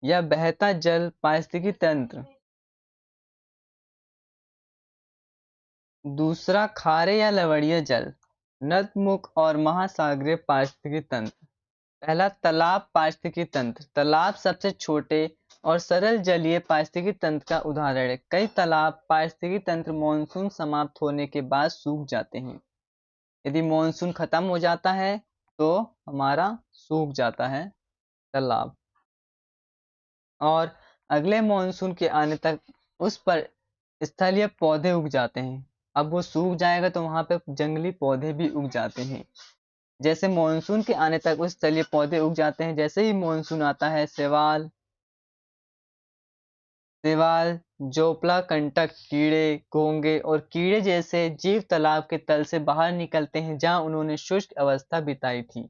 या बहता जल पारिस्थितिकी तंत्र। दूसरा, खारे या लवणीय जल, नदमुख और महासागरीय पारिस्थितिकी तंत्र। पहला, तालाब पारिस्थितिकी तंत्र। तालाब सबसे छोटे और सरल जलीय पारिस्थितिकी तंत्र का उदाहरण है। कई तालाब पारिस्थितिकी तंत्र मानसून समाप्त होने के बाद सूख जाते हैं। यदि मानसून खत्म हो जाता है तो हमारा सूख जाता है तालाब, और अगले मानसून के आने तक उस पर स्थलीय पौधे उग जाते हैं। अब वो सूख जाएगा तो वहां पे जंगली पौधे भी उग जाते हैं। जैसे मानसून के आने तक उस स्थलीय पौधे उग जाते हैं, जैसे ही मानसून आता है शैवाल, जोपला कंटक कीड़े, घोंगे और कीड़े जैसे जीव तालाब के तल से बाहर निकलते हैं, जहां उन्होंने शुष्क अवस्था बिताई थी।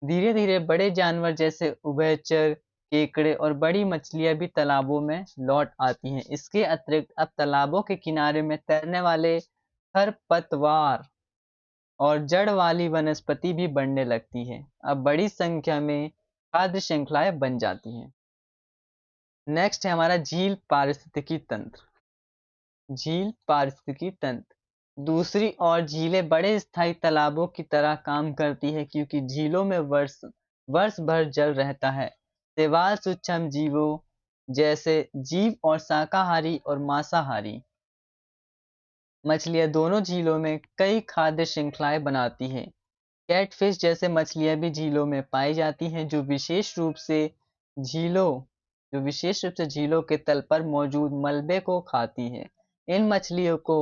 धीरे धीरे बड़े जानवर जैसे उभयचर, केकड़े और बड़ी मछलियां भी तालाबों में लौट आती हैं। इसके अतिरिक्त अब तालाबों के किनारे में तैरने वाले खरपतवार और जड़ वाली वनस्पति भी बढ़ने लगती है। अब बड़ी संख्या में खाद्य श्रृंखलाएं बन जाती हैं। नेक्स्ट है हमारा झील पारिस्थितिकी तंत्र। झील पारिस्थितिकी तंत्र। दूसरी ओर झीलें बड़े स्थायी तालाबों की तरह काम करती है, क्योंकि झीलों में वर्ष भर जल रहता है। शैवाल सूक्ष्म जीवों जैसे जीव और शाकाहारी और मांसाहारी मछलियां दोनों झीलों में कई खाद्य श्रृंखलाएं बनाती हैं। कैटफिश जैसे मछलियां भी झीलों में पाई जाती हैं, झीलों जो विशेष रूप से झीलों के तल पर मौजूद मलबे को खाती है। इन मछलियों को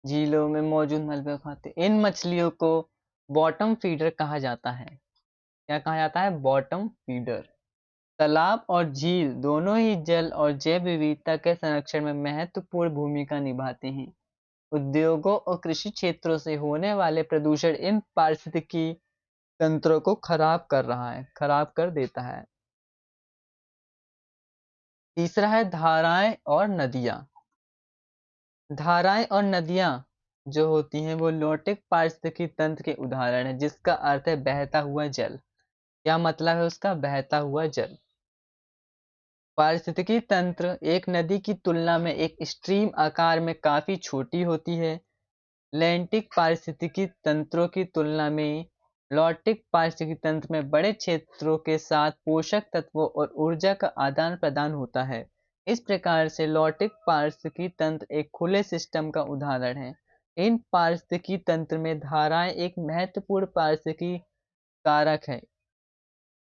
झीलों में मौजूद मलबे को खाते इन मछलियों को बॉटम फीडर कहा जाता है। क्या कहा जाता है? Bottom feeder. तालाब और झील दोनों ही जल और जैव विविधता के संरक्षण में महत्वपूर्ण भूमिका निभाते हैं। उद्योगों और कृषि क्षेत्रों से होने वाले प्रदूषण इन पारिस्थितिकी तंत्रों को खराब कर देता है। तीसरा है धाराएं और नदियां। धाराएं और नदियां जो होती हैं वो लॉटिक पारिस्थितिकी तंत्र के उदाहरण है, जिसका अर्थ है बहता हुआ जल। क्या मतलब है उसका? बहता हुआ जल। पारिस्थितिकी तंत्र एक नदी की तुलना में एक स्ट्रीम आकार में काफी छोटी होती है। लैंटिक पारिस्थितिकी तंत्रों की तुलना में लॉटिक पारिस्थितिकी तंत्र में बड़े क्षेत्रों के साथ पोषक तत्वों और ऊर्जा का आदान प्रदान होता है। इस प्रकार से लॉटिक पारिस्थितिकी तंत्र एक खुले सिस्टम का उदाहरण है। इन पारिस्थितिकी तंत्र में धाराएं एक महत्वपूर्ण पारिस्थितिकी कारक है।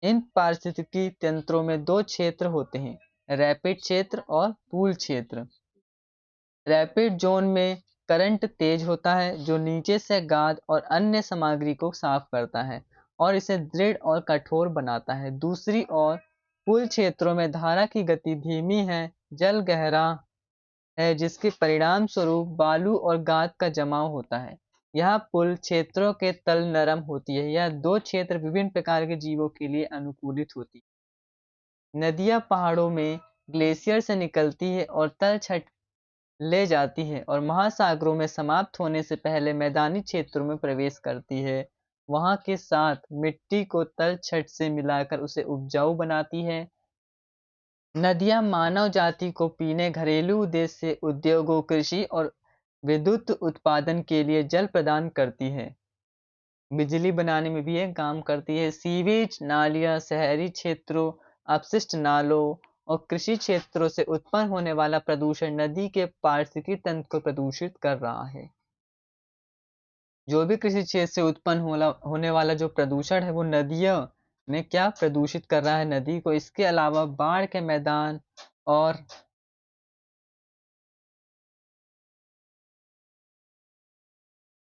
इन पारिस्थितिकी तंत्रों में दो क्षेत्र होते हैं, रैपिड क्षेत्र और पूल क्षेत्र। रैपिड जोन में करंट तेज होता है जो नीचे से गाद और अन्य सामग्री को साफ करता है और इसे दृढ़ और कठोर बनाता है। दूसरी ओर पुल क्षेत्रों में धारा की गति धीमी है, जल गहरा है जिसके परिणाम स्वरूप बालू और गाद का जमाव होता है। यह पुल क्षेत्रों के तल नरम होती है। यह दो क्षेत्र विभिन्न प्रकार के जीवों के लिए अनुकूलित होती है। नदियां पहाड़ों में ग्लेशियर से निकलती है और तलछट ले जाती है और महासागरों में समाप्त होने से पहले मैदानी क्षेत्रों में प्रवेश करती है। वहां के साथ मिट्टी को तलछट से मिलाकर उसे उपजाऊ बनाती है। नदियां मानव जाति को पीने, घरेलू उद्देश्य से उद्योगों, कृषि और विद्युत उत्पादन के लिए जल प्रदान करती है। बिजली बनाने में भी ये काम करती है। सीवेज नालियां शहरी क्षेत्रों, अपशिष्ट नालों और कृषि क्षेत्रों से उत्पन्न होने वाला प्रदूषण नदी के पारिस्थितिकी तंत्र को प्रदूषित कर रहा है। जो भी कृषि क्षेत्र से उत्पन्न होने वाला जो प्रदूषण है वो नदियों में क्या प्रदूषित कर रहा है नदी को। इसके अलावा बाढ़ के मैदान और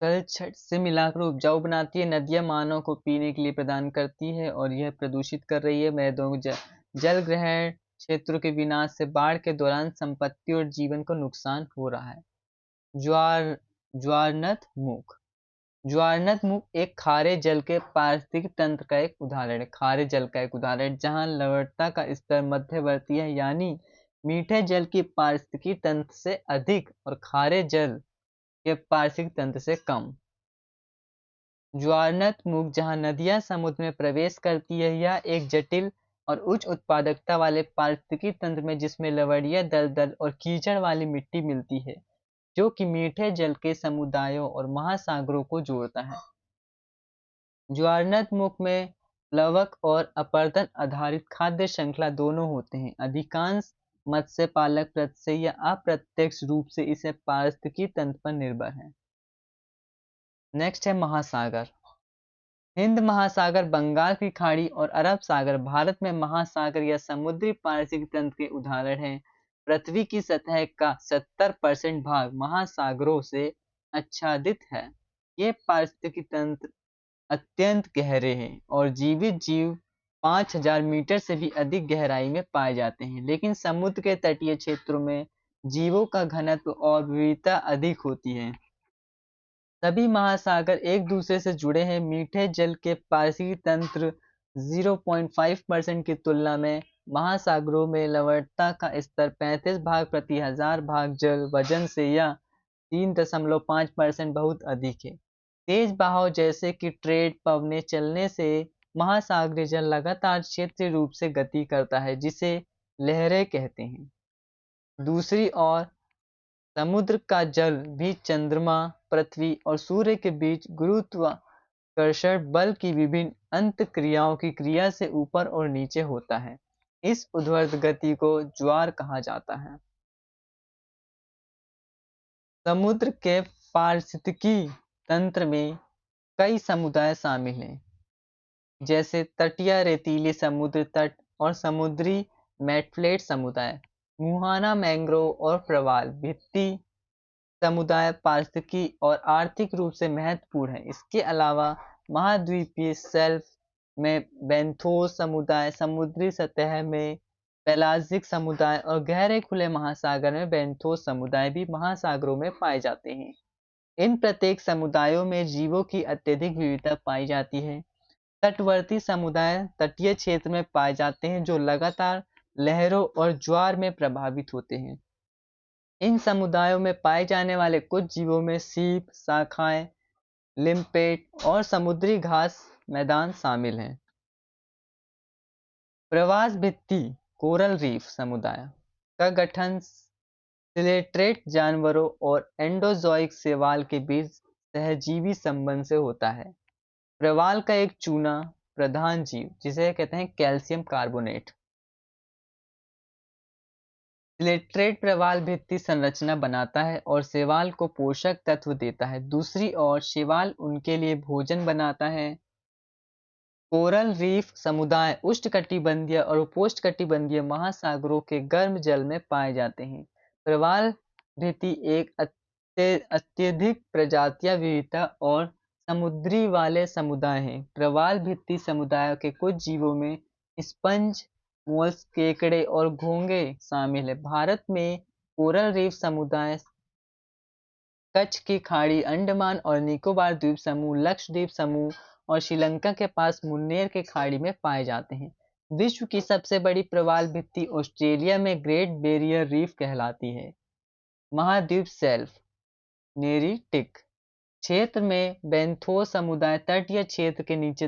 तलछट से मिलाकर उपजाऊ बनाती है। नदियां मानव को पीने के लिए प्रदान करती है और यह प्रदूषित कर रही है। मैदानों जल ग्रहण क्षेत्रों के विनाश से बाढ़ के दौरान संपत्ति और जीवन को नुकसान हो रहा है। ज्वारनद मुख ज्वारनद मुख एक खारे जल के पारिस्थितिक तंत्र का एक उदाहरण है। खारे जल का एक उदाहरण जहां लवणता का स्तर मध्यवर्ती है, यानी मीठे जल की पारिस्थितिकी तंत्र से अधिक और खारे जल के पारिस्थितिक तंत्र से कम। ज्वारनद मुख जहां नदियां समुद्र में प्रवेश करती है, यह एक जटिल और उच्च उत्पादकता वाले पारिस्थितिकी तंत्र में जिसमें लवणीय दलदल और कीचड़ वाली मिट्टी मिलती है जो कि मीठे जल के समुदायों और महासागरों को जोड़ता है। ज्वारनद मुख में प्लवक और अपरदन आधारित खाद्य श्रृंखला दोनों होते हैं। अधिकांश मत्स्य पालक प्रत्यक्ष या अप्रत्यक्ष रूप से इसे पारिस्थितिकी तंत्र पर निर्भर है। नेक्स्ट है महासागर। हिंद महासागर, बंगाल की खाड़ी और अरब सागर भारत में महासागर या समुद्री पारिस्थितिकी तंत्र के उदाहरण हैं। पृथ्वी की सतह का 70% भाग महासागरों से आच्छादित है। ये पारिस्थितिकी तंत्र अत्यंत गहरे हैं और जीवित जीव 5000 मीटर से भी अधिक गहराई में पाए जाते हैं। लेकिन समुद्र के तटीय क्षेत्रों में जीवों का घनत्व और विविधता अधिक होती है। सभी महासागर एक दूसरे से जुड़े हैं। मीठे जल के पारिस्थितिकी तंत्र 0.5% की तुलना में महासागरों में लवणता का स्तर 35 भाग प्रति हजार भाग जल वजन से या 3.5% बहुत अधिक है। तेज बहाव जैसे कि ट्रेड पवने चलने से महासागरीय जल लगातार क्षेत्रीय रूप से गति करता है जिसे लहरें कहते हैं। दूसरी ओर समुद्र का जल भी चंद्रमा, पृथ्वी और सूर्य के बीच गुरुत्वाकर्षण बल की विभिन्न अंतःक्रियाओं की क्रिया से ऊपर और नीचे होता है। इस ऊर्ध्वाधर गति को ज्वार कहा जाता है। समुद्र के पारिस्थितिकी तंत्र में कई समुदाय शामिल हैं, जैसे तटीय रेतीले समुद्र तट और समुद्री मेटफ्लेट समुदाय, मुहाना मैंग्रोव और प्रवाल भित्ति समुदाय पारिस्थितिकी और आर्थिक रूप से महत्वपूर्ण है। इसके अलावा महाद्वीपीय शेल्फ में बेंथोस समुदाय, समुद्री सतह में पेलाजिक समुदाय और गहरे खुले महासागर में बेंथोस समुदाय भी महासागरों में पाए जाते हैं। इन प्रत्येक समुदायों में जीवों की अत्यधिक विविधता पाई जाती है। तटवर्ती समुदाय तटीय क्षेत्र में पाए जाते हैं जो लगातार लहरों और ज्वार में प्रभावित होते हैं। इन समुदायों में पाए जाने वाले कुछ जीवों में सीप, शाखाएं, लिम्पेट और समुद्री घास मैदान शामिल हैं। प्रवास भित्ति कोरल रीफ समुदाय का गठन सिलेट्रेट जानवरों और एंडोजोइक शैवाल के बीच सहजीवी संबंध से होता है। प्रवाल का एक चूना प्रधान जीव जिसे कहते हैं कैल्शियम कार्बोनेट। सिलेट्रेट प्रवाल भित्ति संरचना बनाता है और शैवाल को पोषक तत्व देता है। दूसरी ओर शैवाल उनके लिए भोजन बनाता है। कोरल रीफ समुदाय उष्णकटिबंधीय और उपोष्णकटिबंधीय महासागरों के गर्म जल में पाए जाते हैं। प्रवाल भित्ति एक अत्यधिक प्रजातीय विविधता और समुद्री वाले समुदाय हैं। प्रवाल भित्ति समुदायों के कुछ जीवों में स्पंज, मोल्स, केकड़े और घोंगे शामिल है। भारत में कोरल रीफ समुदाय कच्छ की खाड़ी, अंडमान और निकोबार द्वीप समूह, लक्षद्वीप समूह और श्रीलंका के पास मुन्नेर के खाड़ी में पाए जाते हैं। विश्व की सबसे बड़ी प्रवाल भित्ति ऑस्ट्रेलिया में ग्रेट बैरियर रीफ कहलाती है। महाद्वीप शेल्फ नेरीटिक क्षेत्र में बेंथो समुदाय तटीय क्षेत्र के नीचे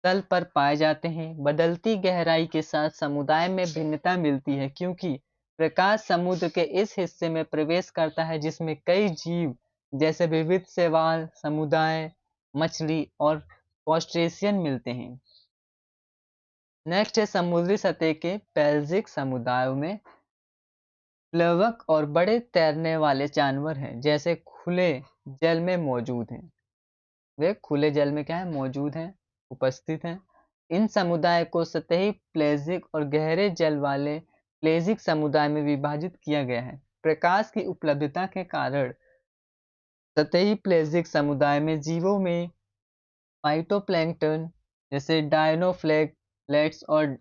तल पर पाए जाते हैं। बदलती गहराई के साथ समुदाय में भिन्नता मिलती है क्योंकि प्रकाश समुद्र के इस हिस्से में प्रवेश करता है जिसमें कई जीव जैसे विविध शैवाल समुदाय, मछली और क्रस्टेशियन मिलते हैं। नेक्स्ट है समुद्री सतह के पेलजिक समुदायों में प्लवक और बड़े तैरने वाले जानवर हैं जैसे खुले जल में मौजूद हैं। वे खुले जल में क्या है मौजूद हैं, उपस्थित हैं। इन समुदाय को सतही प्लेजिक और गहरे जल वाले प्लेजिक समुदाय में विभाजित किया गया है। प्रकाश की उपलब्धता के कारण सतही प्लेजिक समुदाय में जीवों में फाइटोप्लैंक्टन जैसे डायनोफ्लेगेट्स और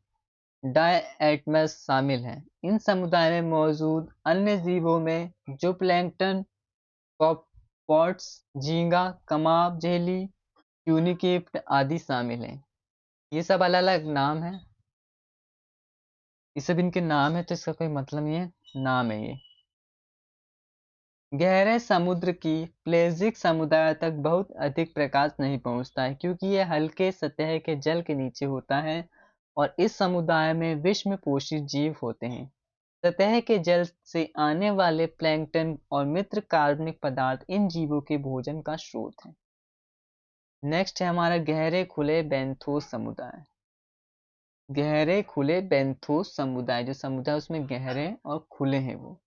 डायटमस शामिल हैं। इन समुदाय में मौजूद अन्य जीवों में जो प्लैंक्टन, कॉपपोड्स, झींगा, कमाब, झेली, ट्यूनिकेट आदि शामिल हैं। ये सब अलग अलग नाम है, ये सब इनके नाम है तो इसका कोई मतलब नहीं है, नाम है ये। गहरे समुद्र की प्लेजिक समुदाय तक बहुत अधिक प्रकाश नहीं पहुंचता है क्योंकि यह हल्के सतह के जल के नीचे होता है और इस समुदाय में विषम पोषित जीव होते हैं। सतह के जल से आने वाले प्लैंक्टन और मित्र कार्बनिक पदार्थ इन जीवों के भोजन का स्रोत है। नेक्स्ट है हमारा गहरे खुले बेंथोस समुदाय। गहरे खुले बेंथोस समुदाय, जो समुदाय उसमें गहरे और खुले हैं वो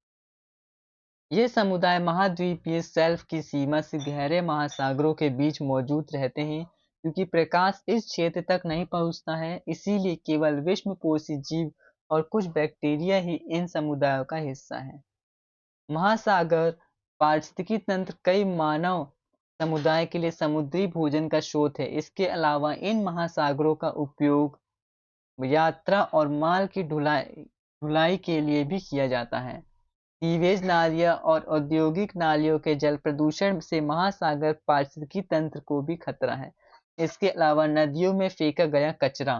ये समुदाय महाद्वीपीय शेल्फ की सीमा से गहरे महासागरों के बीच मौजूद रहते हैं। क्योंकि प्रकाश इस क्षेत्र तक नहीं पहुंचता है इसीलिए केवल विषमपोषी जीव और कुछ बैक्टीरिया ही इन समुदायों का हिस्सा है। महासागर पारिस्थितिकी तंत्र कई मानव समुदाय के लिए समुद्री भोजन का स्रोत है। इसके अलावा इन महासागरों का उपयोग यात्रा और माल की ढुलाई के लिए भी किया जाता है। सीवेज नालियां और औद्योगिक नालियों के जल प्रदूषण से महासागर पारिस्थितिकी तंत्र को भी खतरा है। इसके अलावा नदियों में फेंका गया कचरा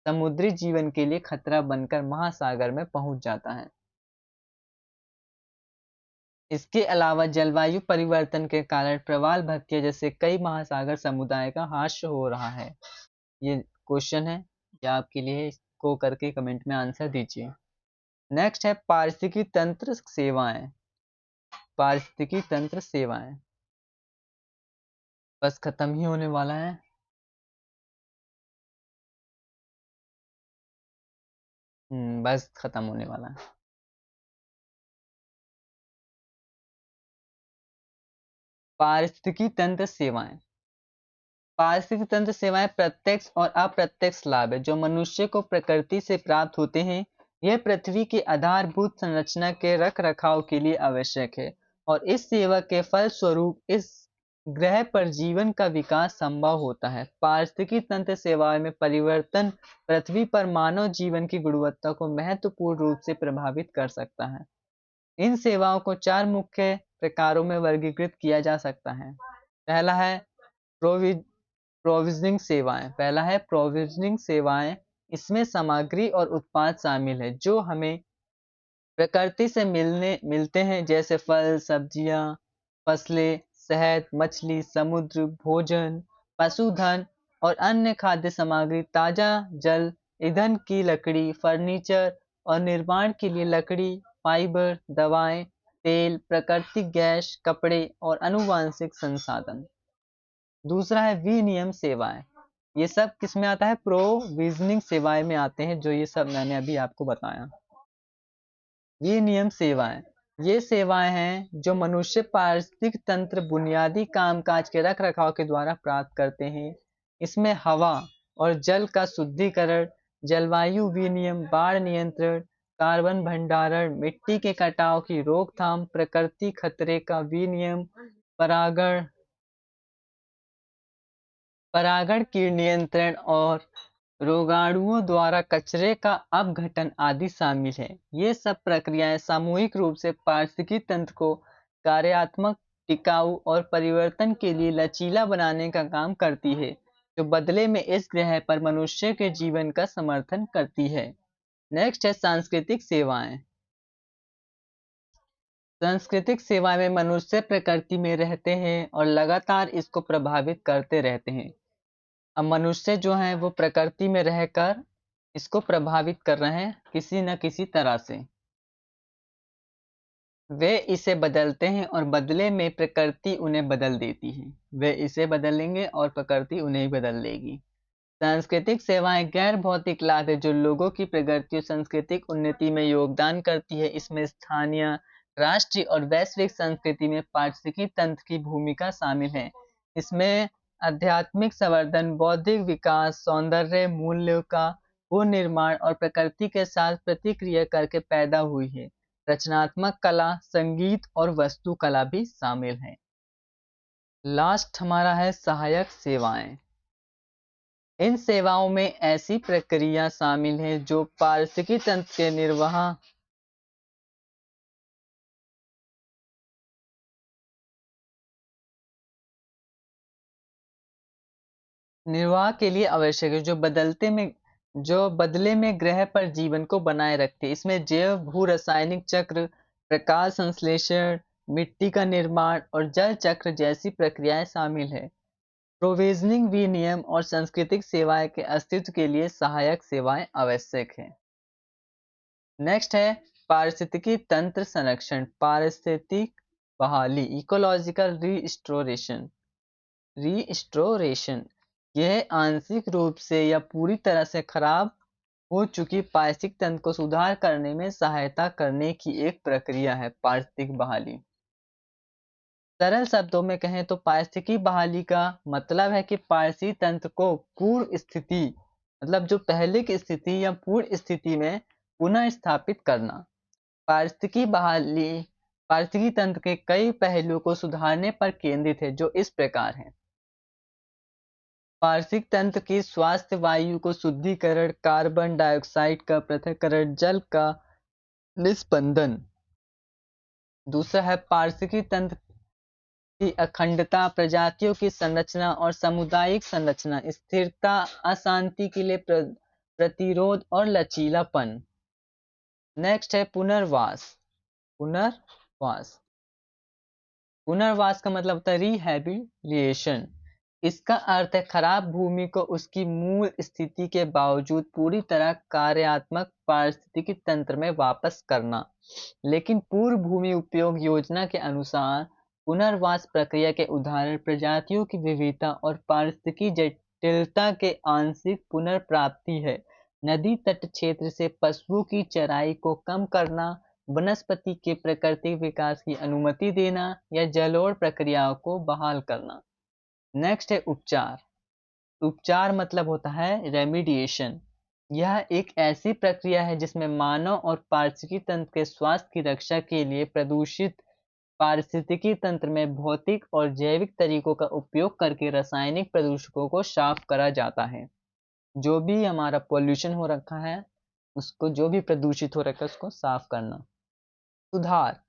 समुद्री जीवन के लिए खतरा बनकर महासागर में पहुंच जाता है। इसके अलावा जलवायु परिवर्तन के कारण प्रवाल भत्तिया जैसे कई महासागर समुदाय का ह्रास हो रहा है। ये क्वेश्चन है, या आपके लिए इसको करके कमेंट में आंसर दीजिए। नेक्स्ट है पारिस्थितिकी तंत्र सेवाएं। पारिस्थितिकी तंत्र सेवाएं बस खत्म ही होने वाला है। बस खत्म होने वाला है। पारिस्थितिकी तंत्र सेवाएं। पारिस्थितिकी तंत्र सेवाएं प्रत्यक्ष और अप्रत्यक्ष लाभ है जो मनुष्य को प्रकृति से प्राप्त होते हैं। यह पृथ्वी की आधारभूत संरचना के रख रखाव के लिए आवश्यक है और इस सेवा के फलस्वरूप इस ग्रह पर जीवन का विकास संभव होता है। पारिस्थितिकी तंत्र सेवाएं में परिवर्तन पृथ्वी पर मानव जीवन की गुणवत्ता को महत्वपूर्ण रूप से प्रभावित कर सकता है। इन सेवाओं को 4 मुख्य प्रकारों में वर्गीकृत किया जा सकता है। पहला है प्रोविजनिंग सेवाएं। पहला है प्रोविजनिंग सेवाएं। इसमें सामग्री और उत्पाद शामिल है जो हमें प्रकृति से मिलते हैं जैसे फल, सब्जियां, फसलें, शहद, मछली, समुद्र, भोजन, पशुधन और अन्य खाद्य सामग्री, ताजा जल, ईंधन की लकड़ी, फर्नीचर और निर्माण के लिए लकड़ी, फाइबर, दवाएं, तेल, प्राकृतिक गैस, कपड़े और आनुवंशिक संसाधन। दूसरा है विनियम सेवाएं। ये सब किस में आता है? प्रोविजनिंग सेवाएं में आते हैं, जो ये सब मैंने अभी आपको बताया। विनियम सेवाएं, ये सेवाएं हैं जो मनुष्य पारिस्थितिक तंत्र बुनियादी कामकाज के रख रखाव के द्वारा प्राप्त करते हैं। इसमें हवा और जल का शुद्धिकरण, जलवायु विनियम, बाढ़ नियंत्रण, कार्बन भंडारण, मिट्टी के कटाव की रोकथाम, प्रकृति खतरे का विनियम, परागण परागण कीट नियंत्रण और रोगाणुओं द्वारा कचरे का अपघटन आदि शामिल है। ये सब प्रक्रियाएं सामूहिक रूप से पारिस्थितिकी तंत्र को कार्यात्मक, टिकाऊ और परिवर्तन के लिए लचीला बनाने का काम करती है, जो बदले में इस ग्रह पर मनुष्य के जीवन का समर्थन करती है। नेक्स्ट है सांस्कृतिक सेवाएं। सांस्कृतिक सेवाएं में मनुष्य प्रकृति में रहते हैं और लगातार इसको प्रभावित करते रहते हैं। अब मनुष्य जो है वो प्रकृति में रहकर इसको प्रभावित कर रहे हैं किसी न किसी तरह से। वे इसे बदलते हैं और बदले में प्रकृति उन्हें बदल देती है। वे इसे बदलेंगे और प्रकृति उन्हें बदल देगी। सांस्कृतिक सेवाएं गैर भौतिक लाभ है जो लोगों की प्रगति और सांस्कृतिक उन्नति में योगदान करती है। इसमें स्थानीय, राष्ट्रीय और वैश्विक संस्कृति में पारिस्थितिकी तंत्र की भूमिका शामिल है। इसमें आध्यात्मिक संवर्धन, बौद्धिक विकास, सौंदर्य मूल्यों का पुनर्निर्माण और प्रकृति के साथ प्रतिक्रिया करके पैदा हुई है। रचनात्मक कला, संगीत और वास्तुकला भी शामिल है। लास्ट हमारा है सहायक सेवाएं। इन सेवाओं में ऐसी प्रक्रिया शामिल है जो पारिस्थितिकी तंत्र के निर्वाह के लिए आवश्यक है, जो बदले में ग्रह पर जीवन को बनाए रखते हैं। इसमें जैव भू रासायनिक चक्र, प्रकाश संश्लेषण, मिट्टी का निर्माण और जल चक्र जैसी प्रक्रियाएं शामिल है। प्रोविजनिंग विनियम और सांस्कृतिक सेवाएं के अस्तित्व के लिए सहायक सेवाएं आवश्यक है। नेक्स्ट है पारिस्थितिकी तंत्र संरक्षण, पारिस्थितिक बहाली, इकोलॉजिकल रीस्टोरेशन। यह आंशिक रूप से या पूरी तरह से खराब हो चुकी पारिस्थितिक तंत्र को सुधार करने में सहायता करने की एक प्रक्रिया है पारिस्थितिक बहाली। सरल शब्दों में कहें तो पारिस्थितिकी बहाली का मतलब है कि पारिस्थितिक तंत्र को पूर्व स्थिति, मतलब जो पहले की स्थिति या पूर्व स्थिति में पुनः स्थापित करना। पारिस्थितिकी बहाली पारिस्थितिकी तंत्र के कई पहलुओं को सुधारने पर केंद्रित है, जो इस प्रकार है। पारिस्थितिक तंत्र की स्वास्थ्य, वायु को शुद्धिकरण, कार्बन डाइऑक्साइड का पृथक्करण, जल का निस्पंदन। दूसरा है पारिस्थितिकी तंत्र की अखंडता, प्रजातियों की संरचना और सामुदायिक संरचना, स्थिरता, अशांति के लिए प्रतिरोध और लचीलापन। नेक्स्ट है पुनर्वास। पुनर्वास पुनर्वास का मतलब होता है रिहैबिलिटेशन। इसका अर्थ है खराब भूमि को उसकी मूल स्थिति के बावजूद पूरी तरह कार्यात्मक पारिस्थितिकी तंत्र में वापस करना। लेकिन पूर्व भूमि उपयोग योजना के अनुसार पुनर्वास प्रक्रिया के उदाहरण प्रजातियों की विविधता और पारिस्थितिकी जटिलता के आंशिक पुनर्प्राप्ति है। नदी तट क्षेत्र से पशुओं की चराई को कम करना, वनस्पति के प्राकृतिक विकास की अनुमति देना या जलोढ़ प्रक्रियाओं को बहाल करना। नेक्स्ट है उपचार। उपचार मतलब होता है रेमिडिएशन। यह एक ऐसी प्रक्रिया है जिसमें मानव और पारिस्थितिकी तंत्र के स्वास्थ्य की रक्षा के लिए प्रदूषित पारिस्थितिकी तंत्र में भौतिक और जैविक तरीकों का उपयोग करके रासायनिक प्रदूषकों को साफ करा जाता है। जो भी हमारा पॉल्यूशन हो रखा है उसको, जो भी प्रदूषित हो रखा है उसको साफ करना। सुधार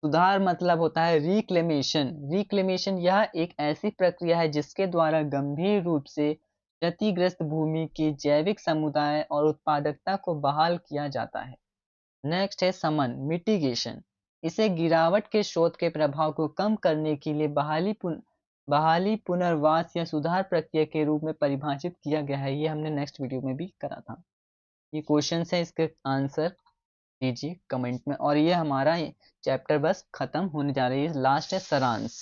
सुधार मतलब होता है रिक्लेमेशन। यह एक ऐसी प्रक्रिया है जिसके द्वारा गंभीर रूप से क्षतिग्रस्त भूमि की जैविक समुदाय और उत्पादकता को बहाल किया जाता है। नेक्स्ट है शमन, मिटिगेशन। इसे गिरावट के स्रोत के प्रभाव को कम करने के लिए बहाली, पुनर्वास या सुधार प्रक्रिया के रूप में परिभाषित किया गया है। ये हमने नेक्स्ट वीडियो में भी करा था। ये क्वेश्चन है, इसके आंसर दीजिए कमेंट में। और ये हमारा चैप्टर बस खत्म होने जा रही है। लास्ट है सारांश।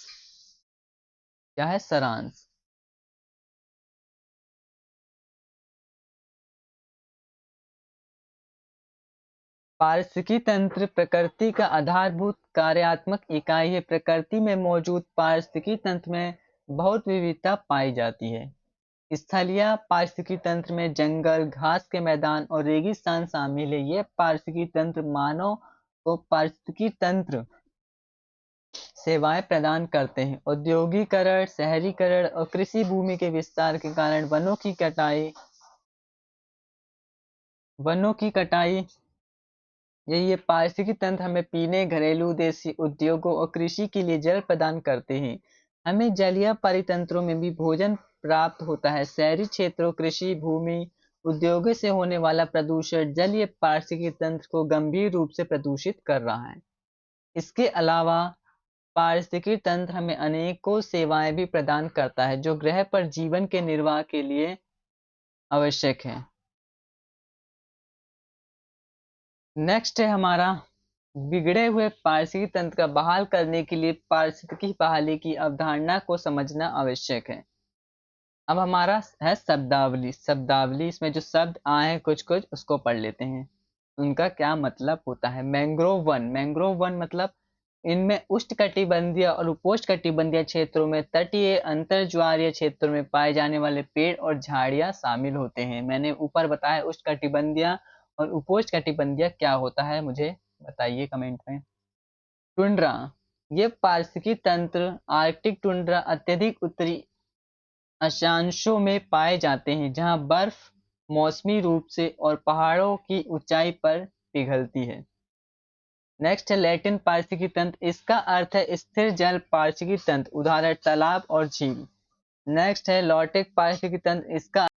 क्या है सारांश? पारिस्थितिकी तंत्र प्रकृति का आधारभूत कार्यात्मक इकाई है। प्रकृति में मौजूद पारिस्थितिकी तंत्र में बहुत विविधता पाई जाती है। स्थलीय पारिस्थितिकी तंत्र में जंगल, घास के मैदान और रेगिस्तान शामिल है। ये पारिस्थितिकी तंत्र मानव को पारिस्थितिकी तंत्र सेवाएं प्रदान करते हैं। औद्योगिकरण, शहरीकरण और कृषि भूमि के विस्तार के कारण वनों की कटाई ये पारिस्थितिकी तंत्र हमें पीने, घरेलू उद्देश्य, उद्योगों और कृषि के लिए जल प्रदान करते हैं। हमें जलीय परितंत्रों में भी भोजन प्राप्त होता है। शहरी क्षेत्रों, कृषि भूमि, उद्योगों से होने वाला प्रदूषण जलीय पारिस्थितिकी तंत्र को गंभीर रूप से प्रदूषित कर रहा है। इसके अलावा पारिस्थितिकी तंत्र हमें अनेकों सेवाएं भी प्रदान करता है जो ग्रह पर जीवन के निर्वाह के लिए आवश्यक है। नेक्स्ट है हमारा बिगड़े हुए पारिस्थितिकी तंत्र का बहाल करने के लिए पारिस्थितिकी बहाली की अवधारणा को समझना आवश्यक है। अब हमारा है शब्दावली इसमें जो शब्द आए हैं कुछ कुछ उसको पढ़ लेते हैं, उनका क्या मतलब होता है। मैंग्रोव वन मतलब इनमें उष्णकटिबंधीय और उपोष्णकटिबंधीय क्षेत्रों में तटीय अंतर ज्वारीय क्षेत्रों में पाए जाने वाले पेड़ और झाड़ियां शामिल होते हैं। मैंने ऊपर बताया उष्णकटिबंधीय और उपोष्णकटिबंधीय क्या होता है, मुझे बताइए कमेंट में। टुंड्रा, ये पारिस्थितिकी तंत्र आर्कटिक टुंड्रा अत्यधिक उत्तरी अक्षांशों में पाए जाते हैं जहां बर्फ मौसमी रूप से और पहाड़ों की ऊंचाई पर पिघलती है। नेक्स्ट है लैटिन पारिस्थितिकी तंत्र, इसका अर्थ है स्थिर जल पारिस्थितिकी तंत्र, उदाहरण तालाब और झील। नेक्स्ट है लॉटिक पारिस्थितिकी तंत्र, इसका